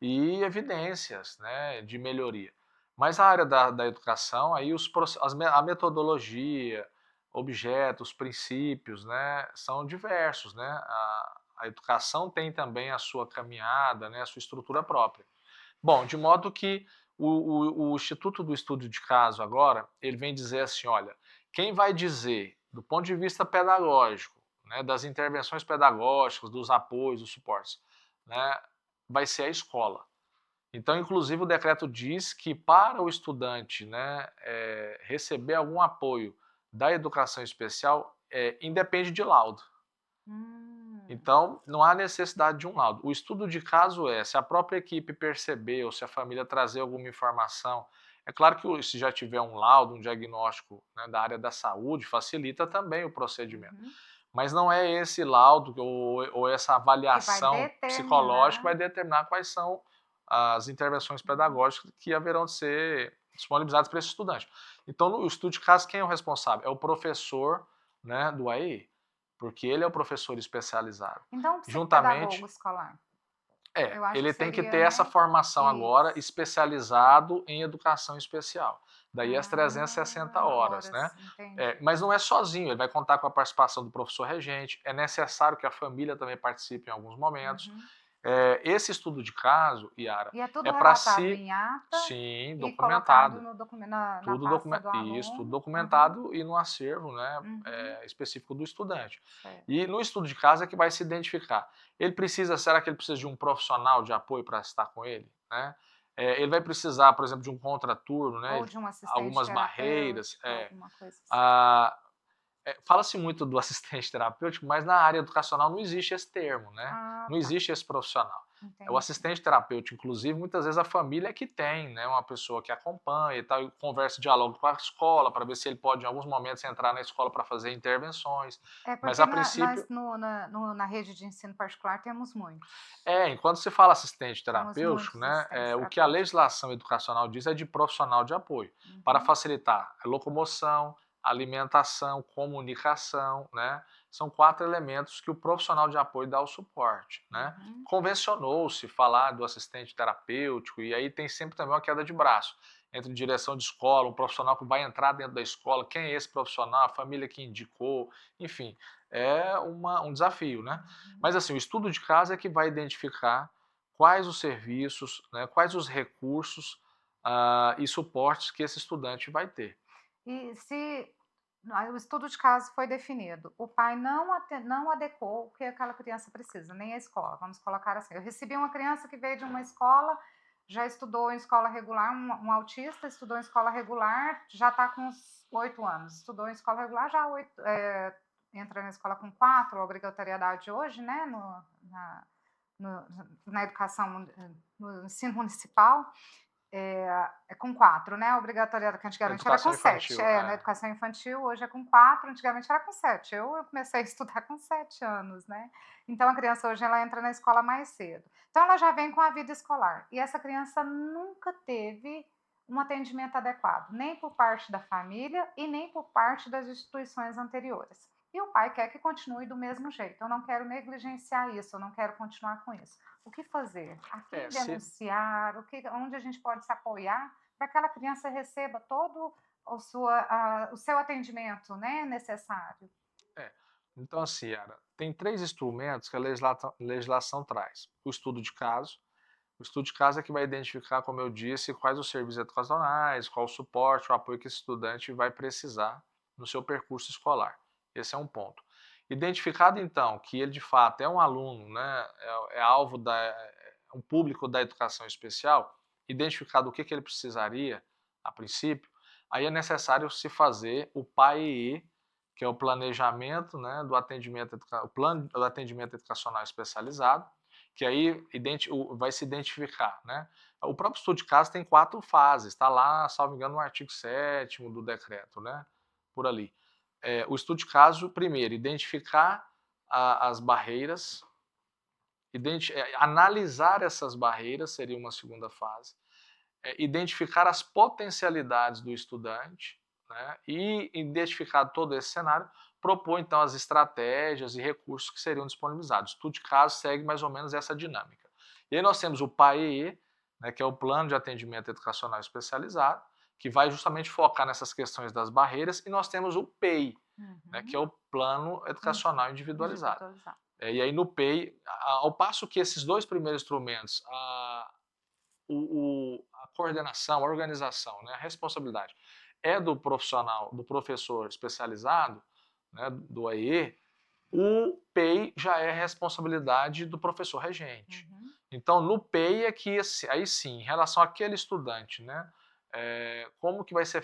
e evidências, né, de melhoria. Mas a área da educação, aí a metodologia, objetos, princípios, né, são diversos. Né? A educação tem também a sua caminhada, né, a sua estrutura própria. Bom, de modo que o Instituto do Estudo de Caso agora, ele vem dizer assim, olha, quem vai dizer, do ponto de vista pedagógico, né, das intervenções pedagógicas, dos apoios, dos suportes, né, vai ser a escola. Então, inclusive, o decreto diz que para o estudante, né, receber algum apoio da educação especial, independe de laudo. Então, não há necessidade de um laudo. O estudo de caso se a própria equipe perceber ou se a família trazer alguma informação. É claro que se já tiver um laudo, um diagnóstico, né, da área da saúde, facilita também o procedimento. Mas não é esse laudo ou essa avaliação psicológica que vai determinar quais são as intervenções pedagógicas que haverão de ser disponibilizadas para esse estudante. Então, no estudo de caso, quem é o responsável? É o professor, né, do AEI, porque ele é o professor especializado. Então, o psicopedagogo escolar? Eu acho ele que tem que seria, ter essa né? formação agora Isso. especializado em educação especial. Daí as 360 horas, né? Horas, entendi. Mas não é sozinho, ele vai contar com a participação do professor regente, é necessário que a família também participe em alguns momentos. Uhum. Esse estudo de caso, Yara, E é tudo é para relatado si, em ata sim, e colocado documentado. no na Tudo, pasta do isso, tudo aluno. Uhum, documentado e no acervo, né, uhum, específico do estudante. certo. E no estudo de caso é que vai se identificar. Será que ele precisa de um profissional de apoio para estar com ele? Né? Ele vai precisar, por exemplo, de um contraturno, né, Ou de um assistente algumas barreiras. terapêutico, alguma coisa assim. A, Fala-se muito do assistente terapêutico, mas na área educacional não existe esse termo, né? Ah, Não tá, existe esse profissional. O entendi. assistente terapêutico, inclusive, muitas vezes a família é que tem, né? Uma pessoa que acompanha e tal, e conversa, dialoga com a escola para ver se ele pode, em alguns momentos, entrar na escola para fazer intervenções. É Mas, porque a princípio, na rede de ensino particular temos muitos. enquanto se fala assistente Temos terapêutico, muitos né, assistentes o que a terapêuticos. legislação educacional diz é de profissional de apoio, para Uhum, facilitar a locomoção, alimentação, comunicação, né, são 4 elementos que o profissional de apoio dá o suporte, né. uhum. Convencionou-se falar do assistente terapêutico e aí tem sempre também uma queda de braço entre direção de escola, um profissional que vai entrar dentro da escola, quem é esse profissional, a família que indicou, enfim, é um desafio, né. Uhum. Mas assim, o estudo de caso é que vai identificar quais os serviços, né, quais os recursos e suportes que esse estudante vai ter. E se o estudo de caso foi definido, o pai não adequou o que aquela criança precisa, nem a escola, vamos colocar assim. Eu recebi uma criança que veio de uma escola, já estudou em escola regular, um autista estudou em escola regular, já está com uns 8 anos, estudou em escola regular, já entra na escola com 4, a obrigatoriedade hoje, né, na educação, no ensino municipal, é com 4, né, a obrigatoriedade, que antigamente era com Educação 7. infantil, Na educação infantil hoje é com 4, antigamente era com 7. Eu comecei a estudar com 7 anos, né. Então a criança hoje ela entra na escola mais cedo. Então ela já vem com a vida escolar, e essa criança nunca teve um atendimento adequado, nem por parte da família e nem por parte das instituições anteriores. E o pai quer que continue do mesmo jeito, eu não quero negligenciar isso, eu não quero continuar com isso. O que fazer? A quem se denunciar? Onde a gente pode se apoiar para que aquela criança receba todo o seu atendimento, né, necessário? é. Então, assim, Yara, tem 3 instrumentos que a legislação traz. O estudo de caso é que vai identificar, como eu disse, quais os serviços educacionais, qual o suporte, o apoio que esse estudante vai precisar no seu percurso escolar. Esse é um ponto. Identificado, então, que ele de fato é um aluno, né, é alvo um público da educação especial, identificado o que ele precisaria, a princípio, aí é necessário se fazer o PAEE, que é o planejamento, né, o plano do atendimento educacional especializado, que aí vai se identificar, né? O próprio estudo de caso tem 4 fases, está lá, salvo engano, no artigo 7º do decreto, né? Por ali. O estudo de caso, primeiro, identificar as barreiras, analisar essas barreiras seria uma segunda fase, identificar as potencialidades do estudante, né, e identificado todo esse cenário, propor então as estratégias e recursos que seriam disponibilizados. O estudo de caso segue mais ou menos essa dinâmica. E aí nós temos o PAEE, né, que é o Plano de Atendimento Educacional Especializado, que vai justamente focar nessas questões das barreiras, e nós temos o PEI, né, que é o Plano Educacional Individualizado. E aí no PEI, ao passo que esses 2 primeiros instrumentos, a coordenação, a organização, né, a responsabilidade é do profissional, do professor especializado, né, do AE, o PEI já é responsabilidade do professor regente. Uhum. Então, no PEI é que, aí sim, em relação àquele estudante, né, como que vai ser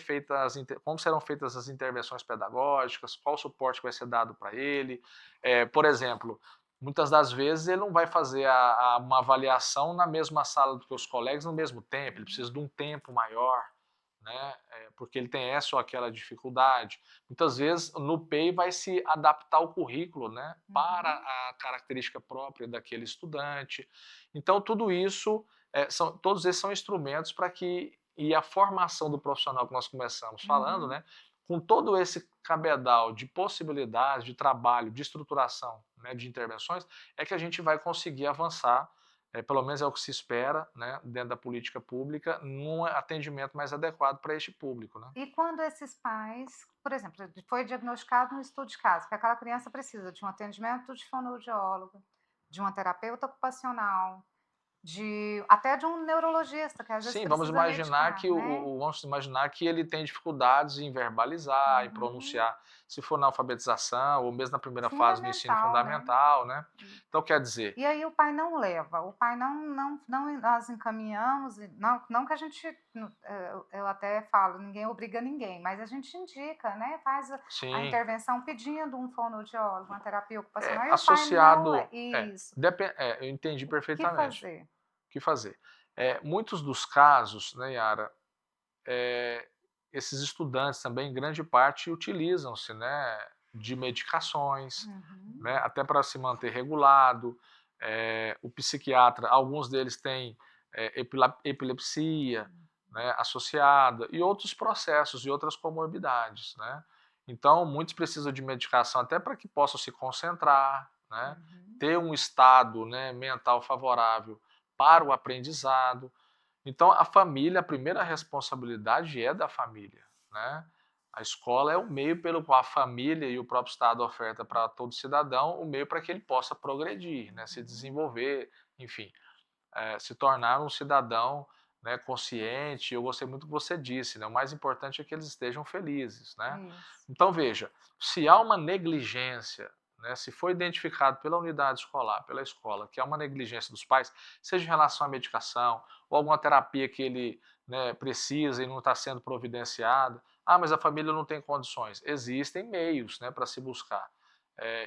como serão feitas as intervenções pedagógicas, qual o suporte vai ser dado para ele. Por exemplo, muitas das vezes ele não vai fazer uma avaliação na mesma sala do que os colegas no mesmo tempo, ele precisa de um tempo maior, né, porque ele tem essa ou aquela dificuldade. Muitas vezes no PEI vai se adaptar o currículo, né, para a característica própria daquele estudante. Então tudo isso, todos esses são instrumentos para que, e a formação do profissional que nós começamos falando, né, com todo esse cabedal de possibilidades de trabalho, de estruturação, né, de intervenções, é que a gente vai conseguir avançar pelo menos é o que se espera, né, dentro da política pública, num atendimento mais adequado para este público, né. E quando esses pais, por exemplo, foi diagnosticado no estudo de caso que aquela criança precisa de um atendimento de fonoaudiólogo, de uma terapeuta ocupacional, até de um neurologista, que às vezes Sim, vamos precisa imaginar medicar, que né. vamos imaginar que ele tem dificuldades em verbalizar, em Uhum. pronunciar, se for na alfabetização ou mesmo na primeira fase do ensino Fundamental, né. fundamental, né. Então quer dizer, E aí o pai não leva, o pai não nós encaminhamos e não que a gente eu até falo, ninguém obriga ninguém, mas a gente indica, né, faz a sim, intervenção pedindo um fonoaudiólogo, uma terapia ocupacional e o pai não associado isso. eu entendi O que perfeitamente. fazer? O que fazer? Muitos dos casos, né, Yara, esses estudantes também, em grande parte, utilizam-se, né, de medicações, Uhum, né, até para se manter regulado. O psiquiatra, alguns deles têm epilepsia, né, associada e outros processos e outras comorbidades, né. Então, muitos precisam de medicação até para que possam se concentrar, né, uhum. ter um estado, né, mental favorável para o aprendizado. Então, a família, a primeira responsabilidade é da família, né. A escola é o meio pelo qual a família e o próprio Estado oferta para todo cidadão o meio para que ele possa progredir, né, se Uhum. desenvolver, enfim, se tornar um cidadão, né, consciente. Eu gostei muito do que você disse, né, o mais importante é que eles estejam felizes, né. Isso. Então veja, se há uma negligência, né, se foi identificado pela unidade escolar, pela escola, que há uma negligência dos pais, seja em relação à medicação ou alguma terapia que ele, né, precisa e não está sendo providenciada, mas a família não tem condições. Existem meios, né, para se buscar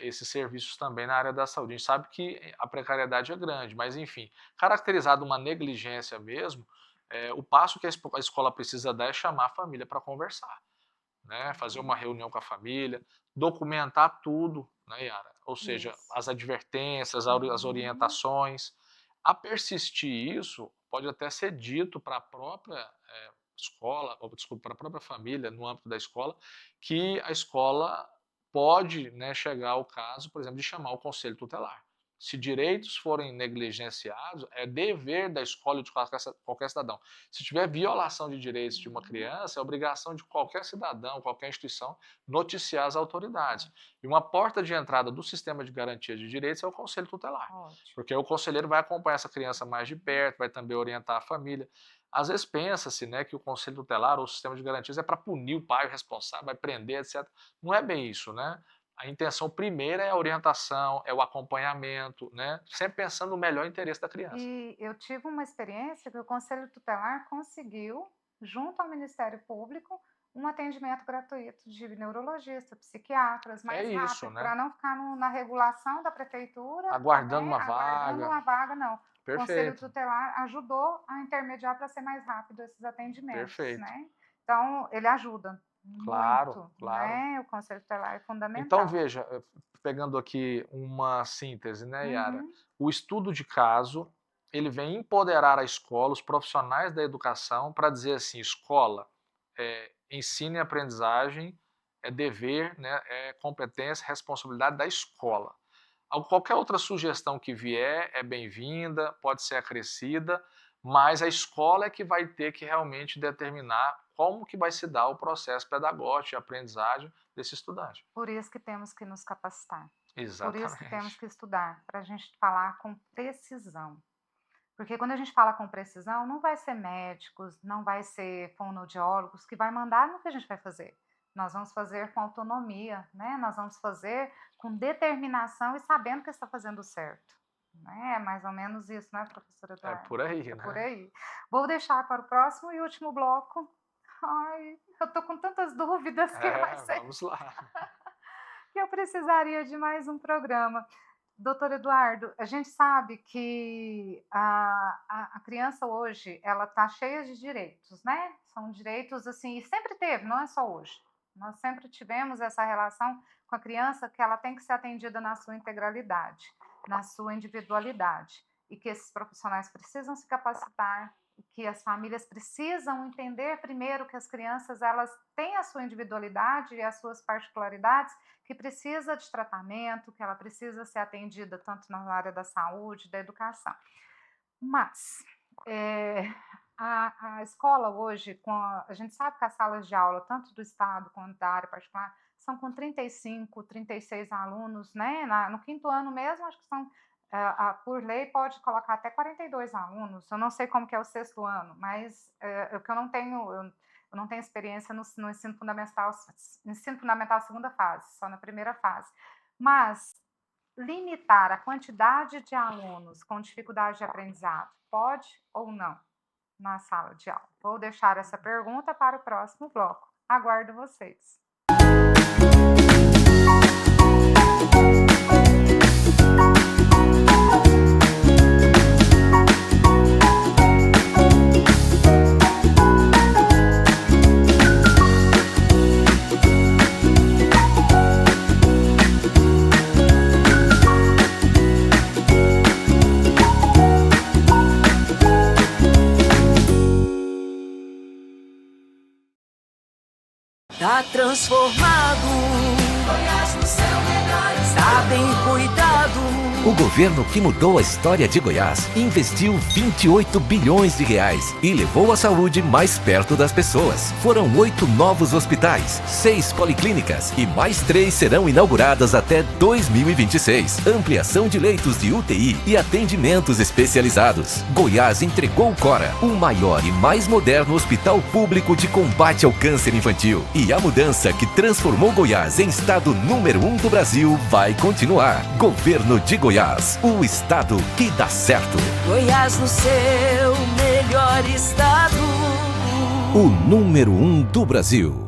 esses serviços também na área da saúde. A gente sabe que a precariedade é grande, mas enfim, caracterizado uma negligência mesmo, o passo que a escola precisa dar é chamar a família para conversar, né, fazer uma Uhum. reunião com a família, documentar tudo, né, Yara? Ou seja, Isso. as advertências, as Uhum. orientações. A persistir isso, pode até ser dito para a própria escola, ou desculpa, para a própria família, no âmbito da escola, que a escola pode, né, chegar ao caso, por exemplo, de chamar o conselho tutelar. Se direitos forem negligenciados, é dever da escola de qualquer cidadão. Se tiver violação de direitos de uma Uhum. criança, é obrigação de qualquer cidadão, qualquer instituição, noticiar as autoridades. Ótimo, E uma porta de entrada do sistema de garantia de direitos é o conselho tutelar, ótimo. porque o conselheiro vai acompanhar essa criança mais de perto, vai também orientar a família. Às vezes pensa-se, né, que o conselho tutelar ou o sistema de garantias é para punir o pai responsável, vai prender, etc. Não é bem isso, né? A intenção primeira é a orientação, é o acompanhamento, né? Sempre pensando no melhor interesse da criança. E eu tive uma experiência que o conselho tutelar conseguiu, junto ao Ministério Público, um atendimento gratuito de neurologista, psiquiatras, É mais isso, rápido, né? para não ficar na regulação da prefeitura, Aguardando né, uma aguardando vaga. uma vaga, não. O conselho Perfeito, tutelar ajudou a intermediar para ser mais rápido esses atendimentos, perfeito. né. Então, ele ajuda Claro, muito, claro. né, o conselho tutelar é Então fundamental. veja, pegando aqui uma síntese, né, Yara? Uhum, O estudo de caso, ele vem empoderar a escola, os profissionais da educação, para dizer assim: escola, ensino e aprendizagem é dever, né, é competência, responsabilidade da escola. Qualquer outra sugestão que vier é bem-vinda, pode ser acrescida, mas a escola é que vai ter que realmente determinar como que vai se dar o processo pedagógico de aprendizagem desse estudante. por isso que temos que nos capacitar. Por isso que temos Exatamente. que estudar, para a gente falar com precisão. Porque quando a gente fala com precisão, não vai ser médicos, não vai ser fonoaudiólogos que vai mandar no que a gente vai fazer. Nós vamos fazer com autonomia, né? Nós vamos fazer com determinação e sabendo que está fazendo certo. Né? É mais ou menos isso, né, professora É Eduardo? por aí, É por né? aí. Vou deixar para o próximo e último bloco. Ai, eu tô com tantas dúvidas que vai ser Vamos lá. que eu precisaria de mais um programa. Doutor Eduardo, a gente sabe que a criança hoje, ela está cheia de direitos, né? São direitos assim, e sempre teve, não é só hoje. Nós sempre tivemos essa relação com a criança que ela tem que ser atendida na sua integralidade, na sua individualidade, e que esses profissionais precisam se capacitar, que as famílias precisam entender primeiro que as crianças elas têm a sua individualidade e as suas particularidades que precisa de tratamento, que ela precisa ser atendida tanto na área da saúde, da educação. Mas, a escola hoje, a gente sabe que as salas de aula, tanto do estado quanto da área particular, são com 35, 36 alunos, né, no quinto ano mesmo, acho que são, por lei, pode colocar até 42 alunos, eu não sei como que é o sexto ano, mas, o que eu não tenho experiência no ensino fundamental segunda fase, só na primeira fase. Mas limitar a quantidade de alunos com dificuldade de aprendizado, pode ou não, na sala de aula? Vou deixar essa pergunta para o próximo bloco. Aguardo vocês. Tá transformado, Goiás no seu melhor, está bem cuidado. O governo que mudou a história de Goiás investiu 28 bilhões de reais e levou a saúde mais perto das pessoas. Foram 8 novos hospitais, 6 policlínicas e mais 3 serão inauguradas até 2026. Ampliação de leitos de UTI e atendimentos especializados. Goiás entregou o Cora, o maior e mais moderno hospital público de combate ao câncer infantil. E a mudança que transformou Goiás em estado número 1 do Brasil vai continuar. Governo de Goiás, o estado que dá certo. Goiás no seu melhor estado. O número 1 do Brasil.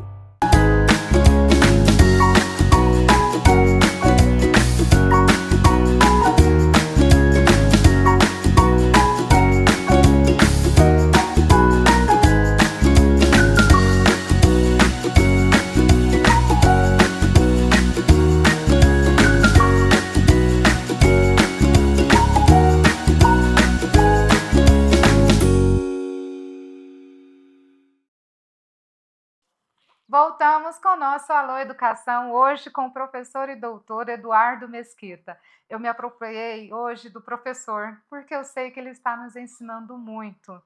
Voltamos com o nosso Alô Educação, hoje com o professor e doutor Eduardo Mesquita. Eu me apropriei hoje do professor, porque eu sei que ele está nos ensinando muito.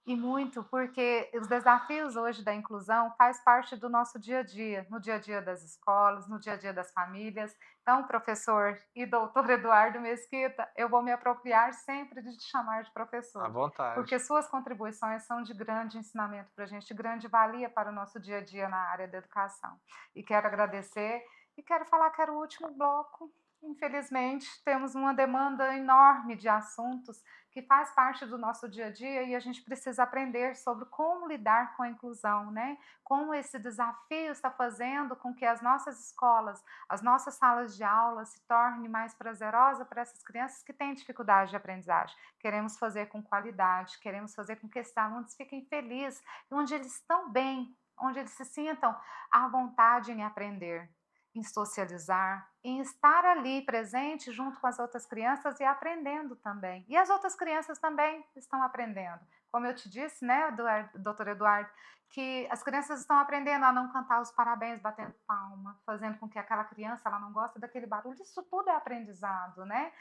E muito porque os desafios hoje da inclusão faz parte do nosso dia a dia, no dia a dia das escolas, no dia a dia das famílias. Então, professor e doutor Eduardo Mesquita, eu vou me apropriar sempre de te chamar de À professor, vontade. porque suas contribuições são de grande ensinamento para a gente, de grande valia para o nosso dia a dia na área da educação. E quero agradecer e quero falar que era o último bloco. Infelizmente, temos uma demanda enorme de assuntos que faz parte do nosso dia a dia e a gente precisa aprender sobre como lidar com a inclusão, né? Como esse desafio está fazendo com que as nossas escolas, as nossas salas de aula se tornem mais prazerosas para essas crianças que têm dificuldade de aprendizagem. Queremos fazer com qualidade, queremos fazer com que esses alunos fiquem felizes, onde eles estão bem, onde eles se sintam à vontade em aprender, em socializar, em estar ali presente junto com as outras crianças e aprendendo também. E as outras crianças também estão aprendendo. Como eu te disse, né, doutor Eduardo, que as crianças estão aprendendo a não cantar os parabéns batendo palma, fazendo com que aquela criança ela não goste daquele barulho. Isso tudo é aprendizado, né?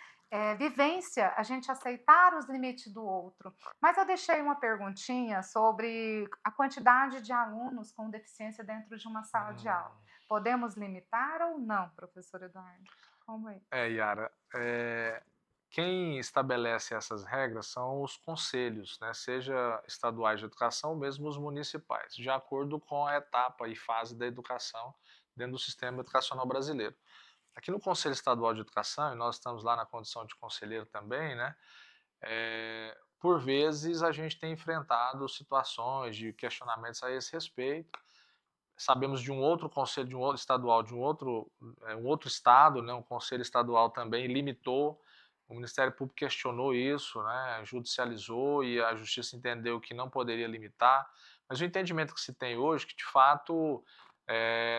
Vivência, a gente aceitar os limites do outro. Mas eu deixei uma perguntinha sobre a quantidade de alunos com deficiência dentro de uma sala de aula. Podemos limitar ou não, professor Eduardo? Como é? Yara, quem estabelece essas regras são os conselhos, né, seja estaduais de educação ou mesmo os municipais, de acordo com a etapa e fase da educação dentro do sistema educacional brasileiro. Aqui no Conselho Estadual de Educação, e nós estamos lá na condição de conselheiro também, né, por vezes a gente tem enfrentado situações de questionamentos a esse respeito. Sabemos de um outro conselho, de um outro estadual, de um outro estado, né, um conselho estadual também limitou, o Ministério Público questionou isso, né, judicializou e a justiça entendeu que não poderia limitar, mas o entendimento que se tem hoje é que de fato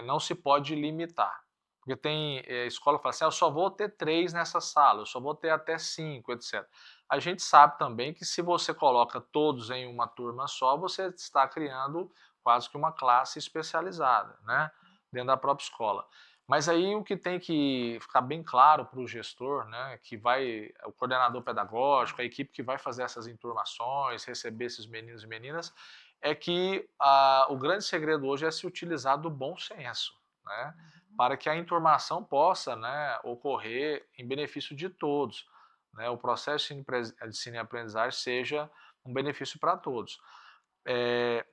não se pode limitar, porque tem escola que fala assim, eu só vou ter 3 nessa sala, eu só vou ter até 5, etc. A gente sabe também que se você coloca todos em uma turma só, você está criando quase que uma classe especializada, né, dentro da própria escola. Mas aí o que tem que ficar bem claro para o gestor, né, o coordenador pedagógico, a equipe que vai fazer essas enturmações, receber esses meninos e meninas, é que o grande segredo hoje é se utilizar do bom senso, né, para que a enturmação possa, né, ocorrer em benefício de todos, né, o processo de ensino e aprendizagem seja um benefício para todos.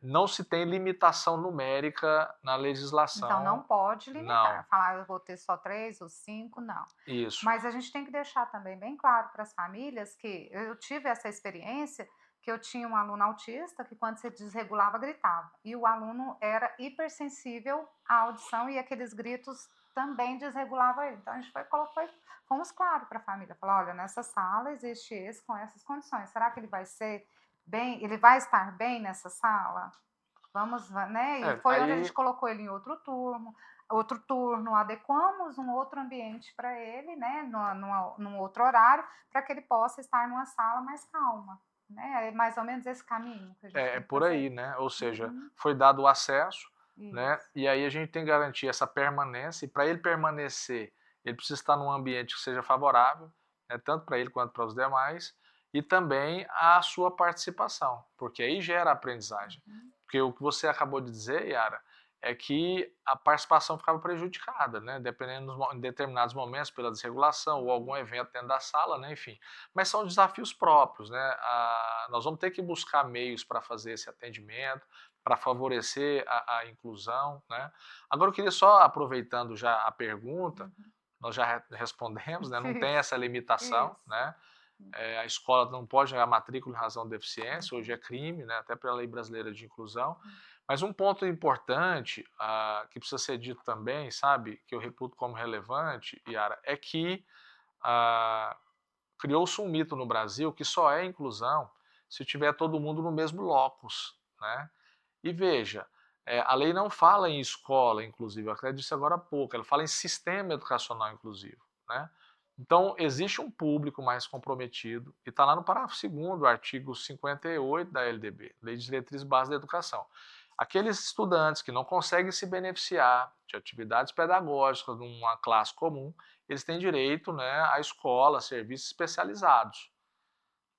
Não se tem limitação numérica na legislação. Então não pode Não, limitar, falar eu vou ter só 3 ou 5, não. isso. Mas a gente tem que deixar também bem claro para as famílias que eu tive essa experiência, que eu tinha um aluno autista que quando se desregulava gritava, e o aluno era hipersensível à audição e aqueles gritos também desregulavam ele. Então a gente fomos claros para a família, falar, olha, nessa sala existe esse com essas condições, será que ele vai estar bem nessa sala? Vamos, né? E foi onde a gente colocou ele em outro turno, adequamos um outro ambiente para ele, né? Num outro horário, para que ele possa estar numa sala mais calma, né? É mais ou menos esse caminho que a gente tem que por fazer. aí, né? Ou seja, foi dado o acesso, né? Isso. E aí a gente tem que garantir essa permanência, e para ele permanecer, ele precisa estar num ambiente que seja favorável, né? Tanto para ele quanto para os demais, e também a sua participação, porque aí gera aprendizagem. Porque o que você acabou de dizer, Yara, é que a participação ficava prejudicada, né? Dependendo em determinados momentos pela desregulação ou algum evento dentro da sala, né? Enfim. Mas são desafios próprios, né? Nós vamos ter que buscar meios para fazer esse atendimento, para favorecer a inclusão, né? Agora eu queria só, aproveitando já a pergunta, nós já respondemos, né? Não tem essa limitação, né? A escola não pode negar matrícula em razão de deficiência, hoje é crime, né, até pela lei brasileira de inclusão. Mas um ponto importante que precisa ser dito também, sabe, que eu reputo como relevante, Yara, é que criou-se um mito no Brasil que só é inclusão se tiver todo mundo no mesmo locus, né? E veja, a lei não fala em escola inclusiva, eu até disse agora há pouco, ela fala em sistema educacional inclusivo, né? Então, existe um público mais comprometido, e está lá no parágrafo 2º do artigo 58 da LDB, Lei de Diretrizes Básicas da Educação. Aqueles estudantes que não conseguem se beneficiar de atividades pedagógicas numa classe comum, eles têm direito, né, à escola, a serviços especializados.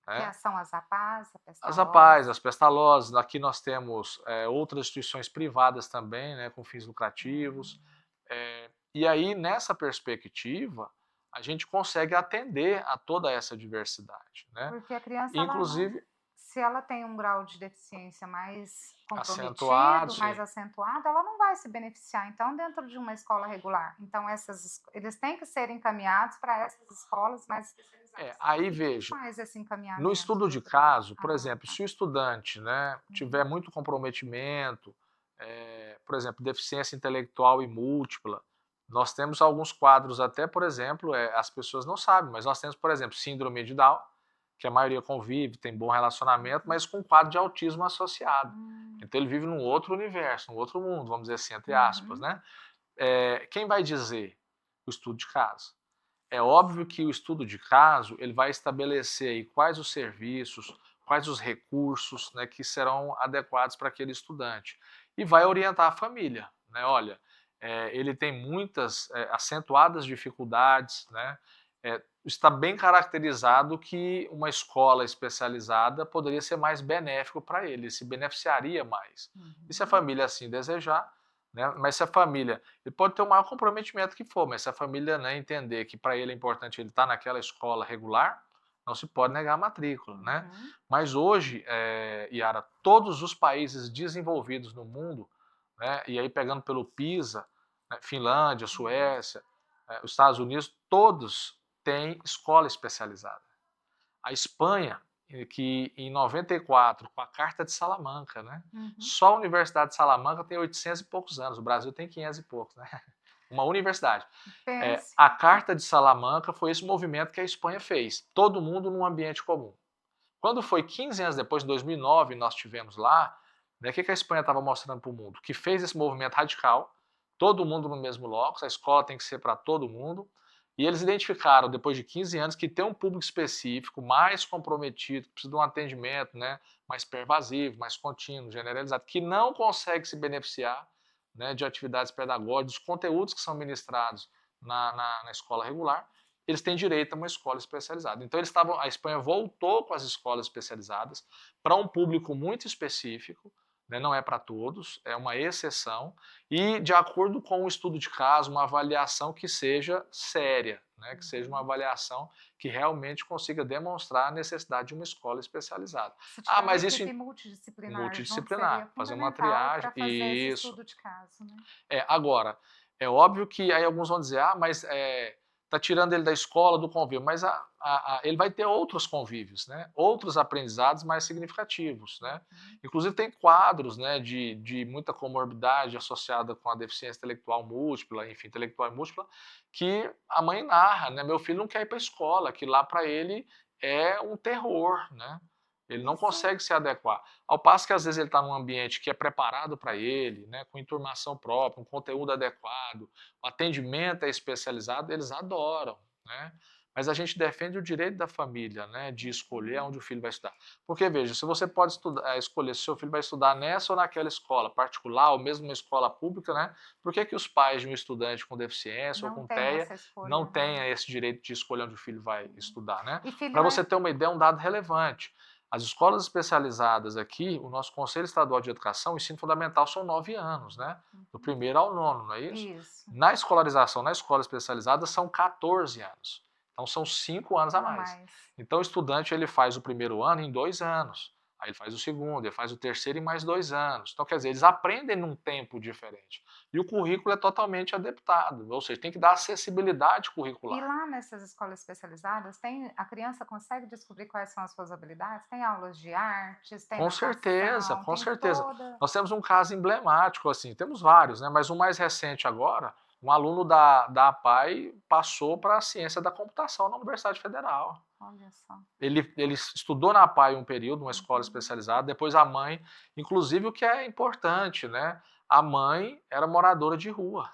Né? Que são as APAs, as APAs, as pestalozes. Aqui nós temos outras instituições privadas também, né, com fins lucrativos. E aí, nessa perspectiva, a gente consegue atender a toda essa diversidade, né? Porque a criança, inclusive, se ela tem um grau de deficiência mais comprometido, mais acentuado, ela não vai se beneficiar, então, dentro de uma escola regular. Então, eles têm que ser encaminhados para essas escolas mais especializadas. Aí veja, no estudo de caso, por exemplo, se o estudante, né, tiver muito comprometimento, por exemplo, deficiência intelectual e múltipla, nós temos alguns quadros até, por exemplo, as pessoas não sabem, mas nós temos, por exemplo, síndrome de Down, que a maioria convive, tem bom relacionamento, mas com quadro de autismo associado. Então ele vive num outro universo, num outro mundo, vamos dizer assim, entre aspas, né? Quem vai dizer? O estudo de caso. É óbvio que o estudo de caso, ele vai estabelecer aí quais os serviços, quais os recursos, né, que serão adequados para aquele estudante. E vai orientar a família, né? Olha, ele tem muitas acentuadas dificuldades, né? Está bem caracterizado que uma escola especializada poderia ser mais benéfico para ele, se beneficiaria mais. E se a família assim desejar, né? Mas se a família, ele pode ter o maior comprometimento que for, mas se a família, né, entender que para ele é importante ele estar naquela escola regular, não se pode negar a matrícula, né? Mas hoje, Yara, todos os países desenvolvidos no mundo, né, e aí pegando pelo PISA, né, Finlândia, Suécia, os Estados Unidos, todos têm escola especializada. A Espanha, que em 94, com a Carta de Salamanca, né, só a Universidade de Salamanca tem 800 e poucos anos, o Brasil tem 500 e poucos, né? Uma universidade. A Carta de Salamanca foi esse movimento que a Espanha fez, todo mundo num ambiente comum. Quando foi 15 anos depois, em 2009, nós tivemos lá, né, o que a Espanha estava mostrando para o mundo? Que fez esse movimento radical, todo mundo no mesmo locus, a escola tem que ser para todo mundo, e eles identificaram, depois de 15 anos, que tem um público específico, mais comprometido, que precisa de um atendimento, né, mais pervasivo, mais contínuo, generalizado, que não consegue se beneficiar, né, de atividades pedagógicas, dos conteúdos que são ministrados na escola regular, eles têm direito a uma escola especializada. Então a Espanha voltou com as escolas especializadas para um público muito específico, né, não é para todos, é uma exceção, e de acordo com um estudo de caso, uma avaliação que seja séria, né, que seja uma avaliação que realmente consiga demonstrar a necessidade de uma escola especializada. Se tiver uma Mas isso equipe multidisciplinar junto, multidisciplinar, seria fazer uma fundamental triagem, para fazer esse isso. estudo de caso, né? Agora, é óbvio que aí alguns vão dizer, mas tá tirando ele da escola, do convívio, mas ele vai ter outros convívios, né? Outros aprendizados mais significativos, né? Inclusive tem quadros, né, de muita comorbidade associada com a deficiência intelectual múltipla, enfim, intelectual e múltipla, que a mãe narra, né? Meu filho não quer ir para a escola, que lá para ele é um terror, né? Ele não consegue se adequar. Ao passo que às vezes ele está num ambiente que é preparado para ele, né, com enturmação própria, um conteúdo adequado, o atendimento é especializado, eles adoram, né? Mas a gente defende o direito da família, né, de escolher onde o filho vai estudar. Porque, veja, se você pode escolher se seu filho vai estudar nessa ou naquela escola particular, ou mesmo uma escola pública, né, por que os pais de um estudante com deficiência ou com TEA não tenham esse direito de escolher onde o filho vai estudar, né? Para você ter uma ideia, um dado relevante. As escolas especializadas aqui, o nosso Conselho Estadual de Educação, o ensino fundamental são 9 anos, né? Do primeiro ao nono, não é isso? Isso. Na escolarização, na escola especializada, são 14 anos. Então, são 5 anos a mais. Então, o estudante ele faz o primeiro ano em 2 anos. Aí ele faz o segundo, ele faz o terceiro em mais 2 anos. Então, quer dizer, eles aprendem num tempo diferente. E o currículo é totalmente adaptado, ou seja, tem que dar acessibilidade curricular. E lá nessas escolas especializadas, a criança consegue descobrir quais são as suas habilidades? Tem aulas de artes, tem Com natação, certeza, com tem certeza. toda... Nós temos um caso emblemático, assim, temos vários, né? Mas o mais recente agora, um aluno da APAE passou para a ciência da computação na Universidade Federal. Olha só. Ele estudou na APAE um período, uma escola especializada, depois a mãe, inclusive o que é importante, né? A mãe era moradora de rua.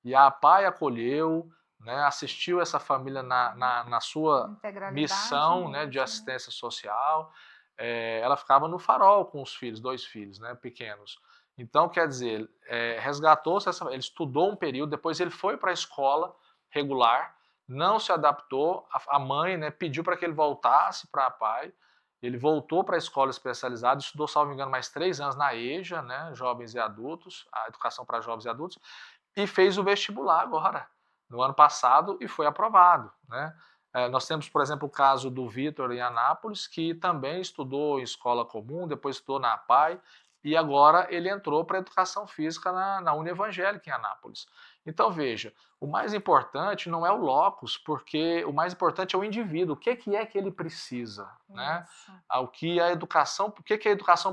E a APAE acolheu, né, assistiu essa família na sua missão, né, de assistência social. Ela ficava no farol com os filhos, 2 filhos, né, pequenos. Então, quer dizer, resgatou-se ele estudou um período, depois ele foi para a escola regular, não se adaptou, a mãe, né, pediu para que ele voltasse para a APAE, ele voltou para a escola especializada, estudou, salvo engano, mais 3 anos na EJA, né, jovens e adultos, a educação para jovens e adultos, e fez o vestibular agora, no ano passado, e foi aprovado, né? Nós temos, por exemplo, o caso do Vitor em Anápolis, que também estudou em escola comum, depois estudou na APAE, e agora ele entrou para a educação física na Unievangélica em Anápolis. Então, veja, o mais importante não é o locus, porque o mais importante é o indivíduo, o que é que ele precisa, né? O que a educação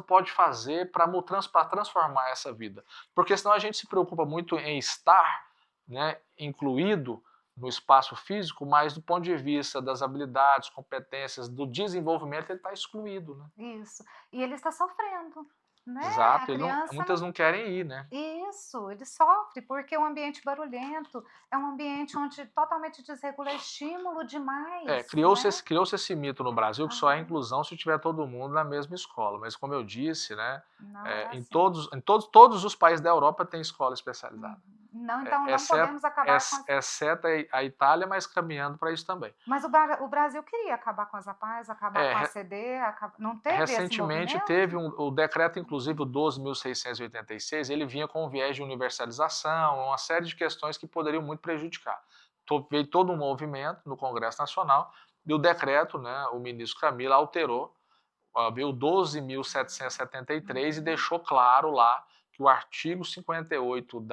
pode fazer para transformar essa vida. Porque senão a gente se preocupa muito em estar, né, incluído no espaço físico, mas do ponto de vista das habilidades, competências, do desenvolvimento, ele está excluído, né? Isso. E ele está sofrendo, né? Exato, muitas não querem ir, né? Isso, ele sofre, porque é um ambiente barulhento, é um ambiente onde totalmente desregula estímulo demais. Criou-se esse mito no Brasil que só é inclusão se tiver todo mundo na mesma escola, mas como eu disse, né, em todos os países da Europa tem escola especializada. Não, então não podemos acabar com exceto a Itália, mas caminhando para isso também. Mas o Brasil queria acabar com as APAES, acabar com a CD, não teve recentemente esse teve o decreto, inclusive o 12.686, ele vinha com um viés de universalização, uma série de questões que poderiam muito prejudicar. Veio todo um movimento no Congresso Nacional, e o decreto, né, o ministro Camilo alterou, veio o 12.773 e deixou claro lá que o artigo 58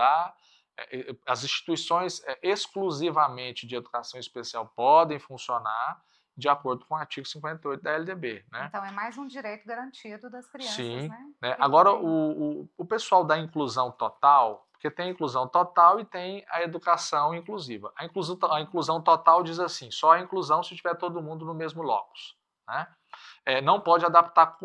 as instituições exclusivamente de educação especial podem funcionar de acordo com o artigo 58 da LDB. Né? Então é mais um direito garantido das crianças. Sim, né? Agora o pessoal da inclusão total, porque tem a inclusão total e tem a educação inclusiva. A inclusão total diz assim, só a inclusão se tiver todo mundo no mesmo locus. Né? Não pode adaptar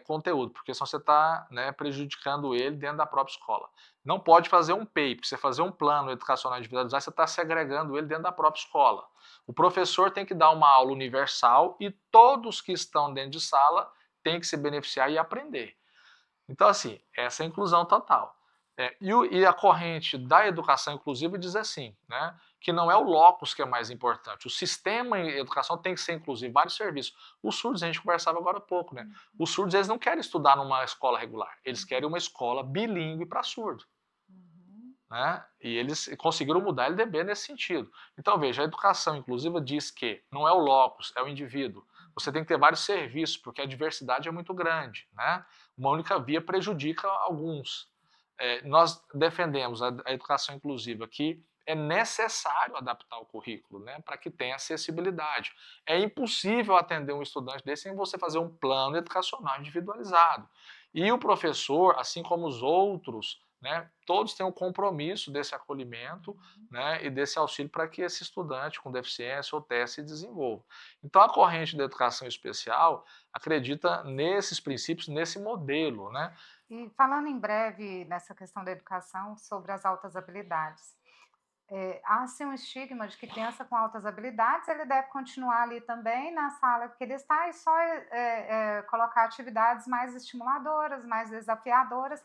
conteúdo, porque senão você está, né, prejudicando ele dentro da própria escola. Não pode fazer um PEI, porque você fazer um plano educacional individualizado, você está segregando ele dentro da própria escola. O professor tem que dar uma aula universal e todos que estão dentro de sala têm que se beneficiar e aprender. Então, assim, essa é a inclusão total. E a corrente da educação inclusiva diz assim, né, que não é o locus que é mais importante, o sistema em educação tem que ser inclusivo, vários serviços. Os surdos, a gente conversava agora há pouco, né? Os surdos, eles não querem estudar numa escola regular, eles querem uma escola bilíngue para surdo. Né? E eles conseguiram mudar a LDB nesse sentido. Então, veja, a educação inclusiva diz que não é o locus, é o indivíduo. Você tem que ter vários serviços, porque a diversidade é muito grande. Né? Uma única via prejudica alguns. Nós defendemos a educação inclusiva, que é necessário adaptar o currículo, né, para que tenha acessibilidade. É impossível atender um estudante desse sem você fazer um plano educacional individualizado. E o professor, assim como os outros, né, todos têm um compromisso desse acolhimento, né, e desse auxílio para que esse estudante com deficiência ou TEA se desenvolva. Então a corrente da educação especial acredita nesses princípios, nesse modelo, né? E falando em breve nessa questão da educação sobre as altas habilidades, há sim um estigma de que criança com altas habilidades ele deve continuar ali também na sala que ele está e só colocar atividades mais estimuladoras, mais desafiadoras.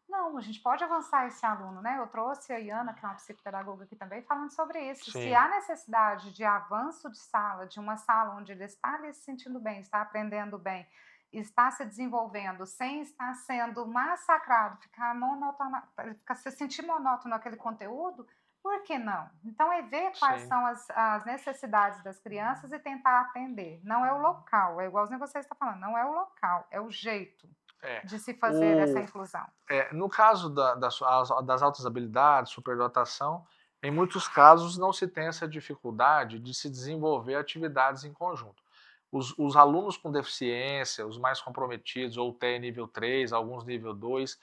Não, a gente pode avançar esse aluno, né? Eu trouxe a Iana, que é uma psicopedagoga aqui também, falando sobre isso. Sim. Se há necessidade de avanço de sala, de uma sala onde ele está ali se sentindo bem, está aprendendo bem, está se desenvolvendo, sem estar sendo massacrado, ficar se sentir monótono aquele conteúdo, por que não? Então é ver quais Sim. são as necessidades das crianças e tentar atender. Não é o local, é igualzinho você está falando, não é o local, é o jeito de se fazer essa inclusão. No caso das altas habilidades, superdotação, em muitos casos não se tem essa dificuldade de se desenvolver atividades em conjunto. Os alunos com deficiência, os mais comprometidos, ou TEA nível 3, alguns nível 2,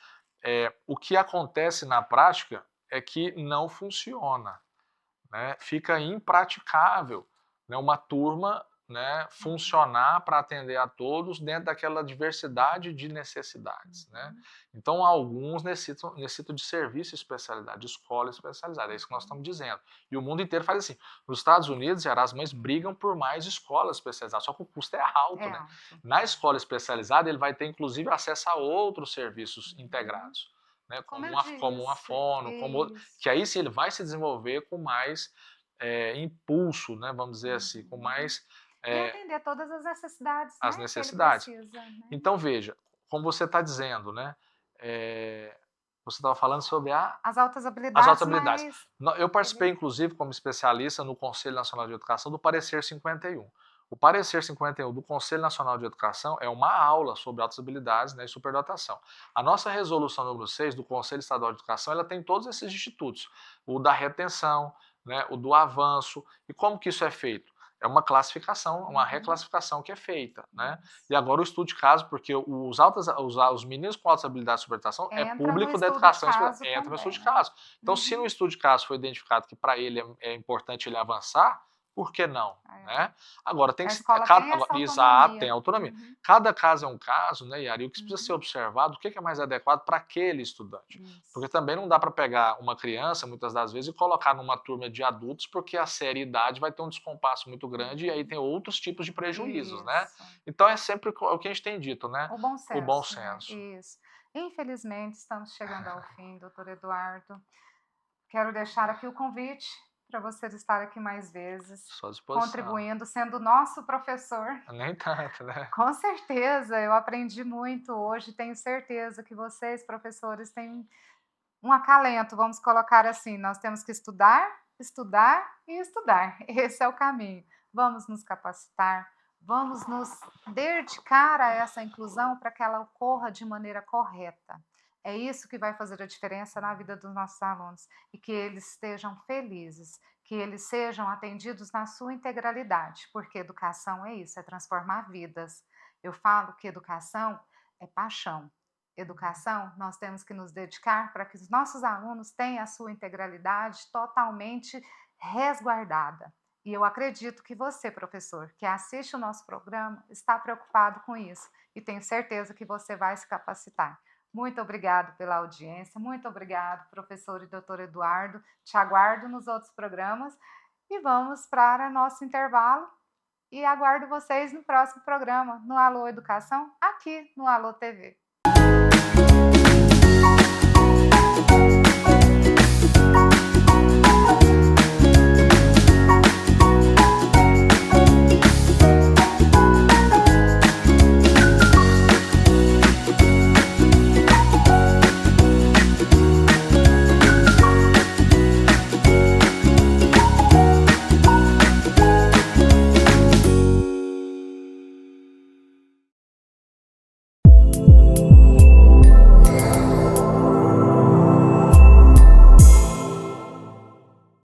o que acontece na prática é que não funciona, né? Fica impraticável, né, uma turma, né, funcionar para atender a todos dentro daquela diversidade de necessidades. Né? Então, alguns necessitam de serviço de especialidade, de escola especializada, é isso que nós estamos dizendo. E o mundo inteiro faz assim. Nos Estados Unidos, as mães brigam por mais escolas especializadas, só que o custo é alto. Né? Na escola especializada, ele vai ter, inclusive, acesso a outros serviços integrados. Né, como uma fono, que aí sim ele vai se desenvolver com mais impulso, né, vamos dizer assim, com mais... e atender todas as necessidades, as né, necessidades. que ele precisa, né? Então veja, como você está dizendo, né, você estava falando sobre as altas habilidades. Eu participei, inclusive, como especialista no Conselho Nacional de Educação do Parecer 51. O Parecer 51 do Conselho Nacional de Educação é uma aula sobre altas habilidades, né, e superdotação. A nossa resolução número 6 do Conselho Estadual de Educação, ela tem todos esses institutos. O da retenção, né, o do avanço. E como que isso é feito? É uma classificação, uma reclassificação que é feita. Né? E agora o estudo de caso, porque os meninos com altas habilidades de superdotação é público da educação, entra no estudo de caso. Então, se no estudo de caso foi identificado que para ele é importante ele avançar, por que não? Né? Agora, tem que tem autonomia. Cada caso é um caso, né, Yara? E o que precisa ser observado, o que é mais adequado para aquele estudante. Porque também não dá para pegar uma criança, muitas das vezes, e colocar numa turma de adultos, porque a série idade vai ter um descompasso muito grande e aí tem outros tipos de prejuízos. Né? Então, é sempre o que a gente tem dito, né? O bom senso. O bom senso. Né? Isso. Infelizmente, estamos chegando ao fim, doutor Eduardo. Quero deixar aqui o convite para você estar aqui mais vezes, contribuindo, sendo nosso professor. Nem tanto, né? Com certeza, eu aprendi muito hoje, tenho certeza que vocês, professores, têm um acalento, vamos colocar assim, nós temos que estudar, estudar e estudar, esse é o caminho. Vamos nos capacitar, vamos nos dedicar a essa inclusão para que ela ocorra de maneira correta. É isso que vai fazer a diferença na vida dos nossos alunos e que eles estejam felizes, que eles sejam atendidos na sua integralidade, porque educação é isso, é transformar vidas. Eu falo que educação é paixão. Educação, nós temos que nos dedicar para que os nossos alunos tenham a sua integralidade totalmente resguardada. E eu acredito que você, professor, que assiste o nosso programa, está preocupado com isso e tenho certeza que você vai se capacitar. Muito obrigado pela audiência, muito obrigado, professor e doutor Eduardo. Te aguardo nos outros programas e vamos para nosso intervalo e aguardo vocês no próximo programa, no Alô Educação, aqui no Alô TV.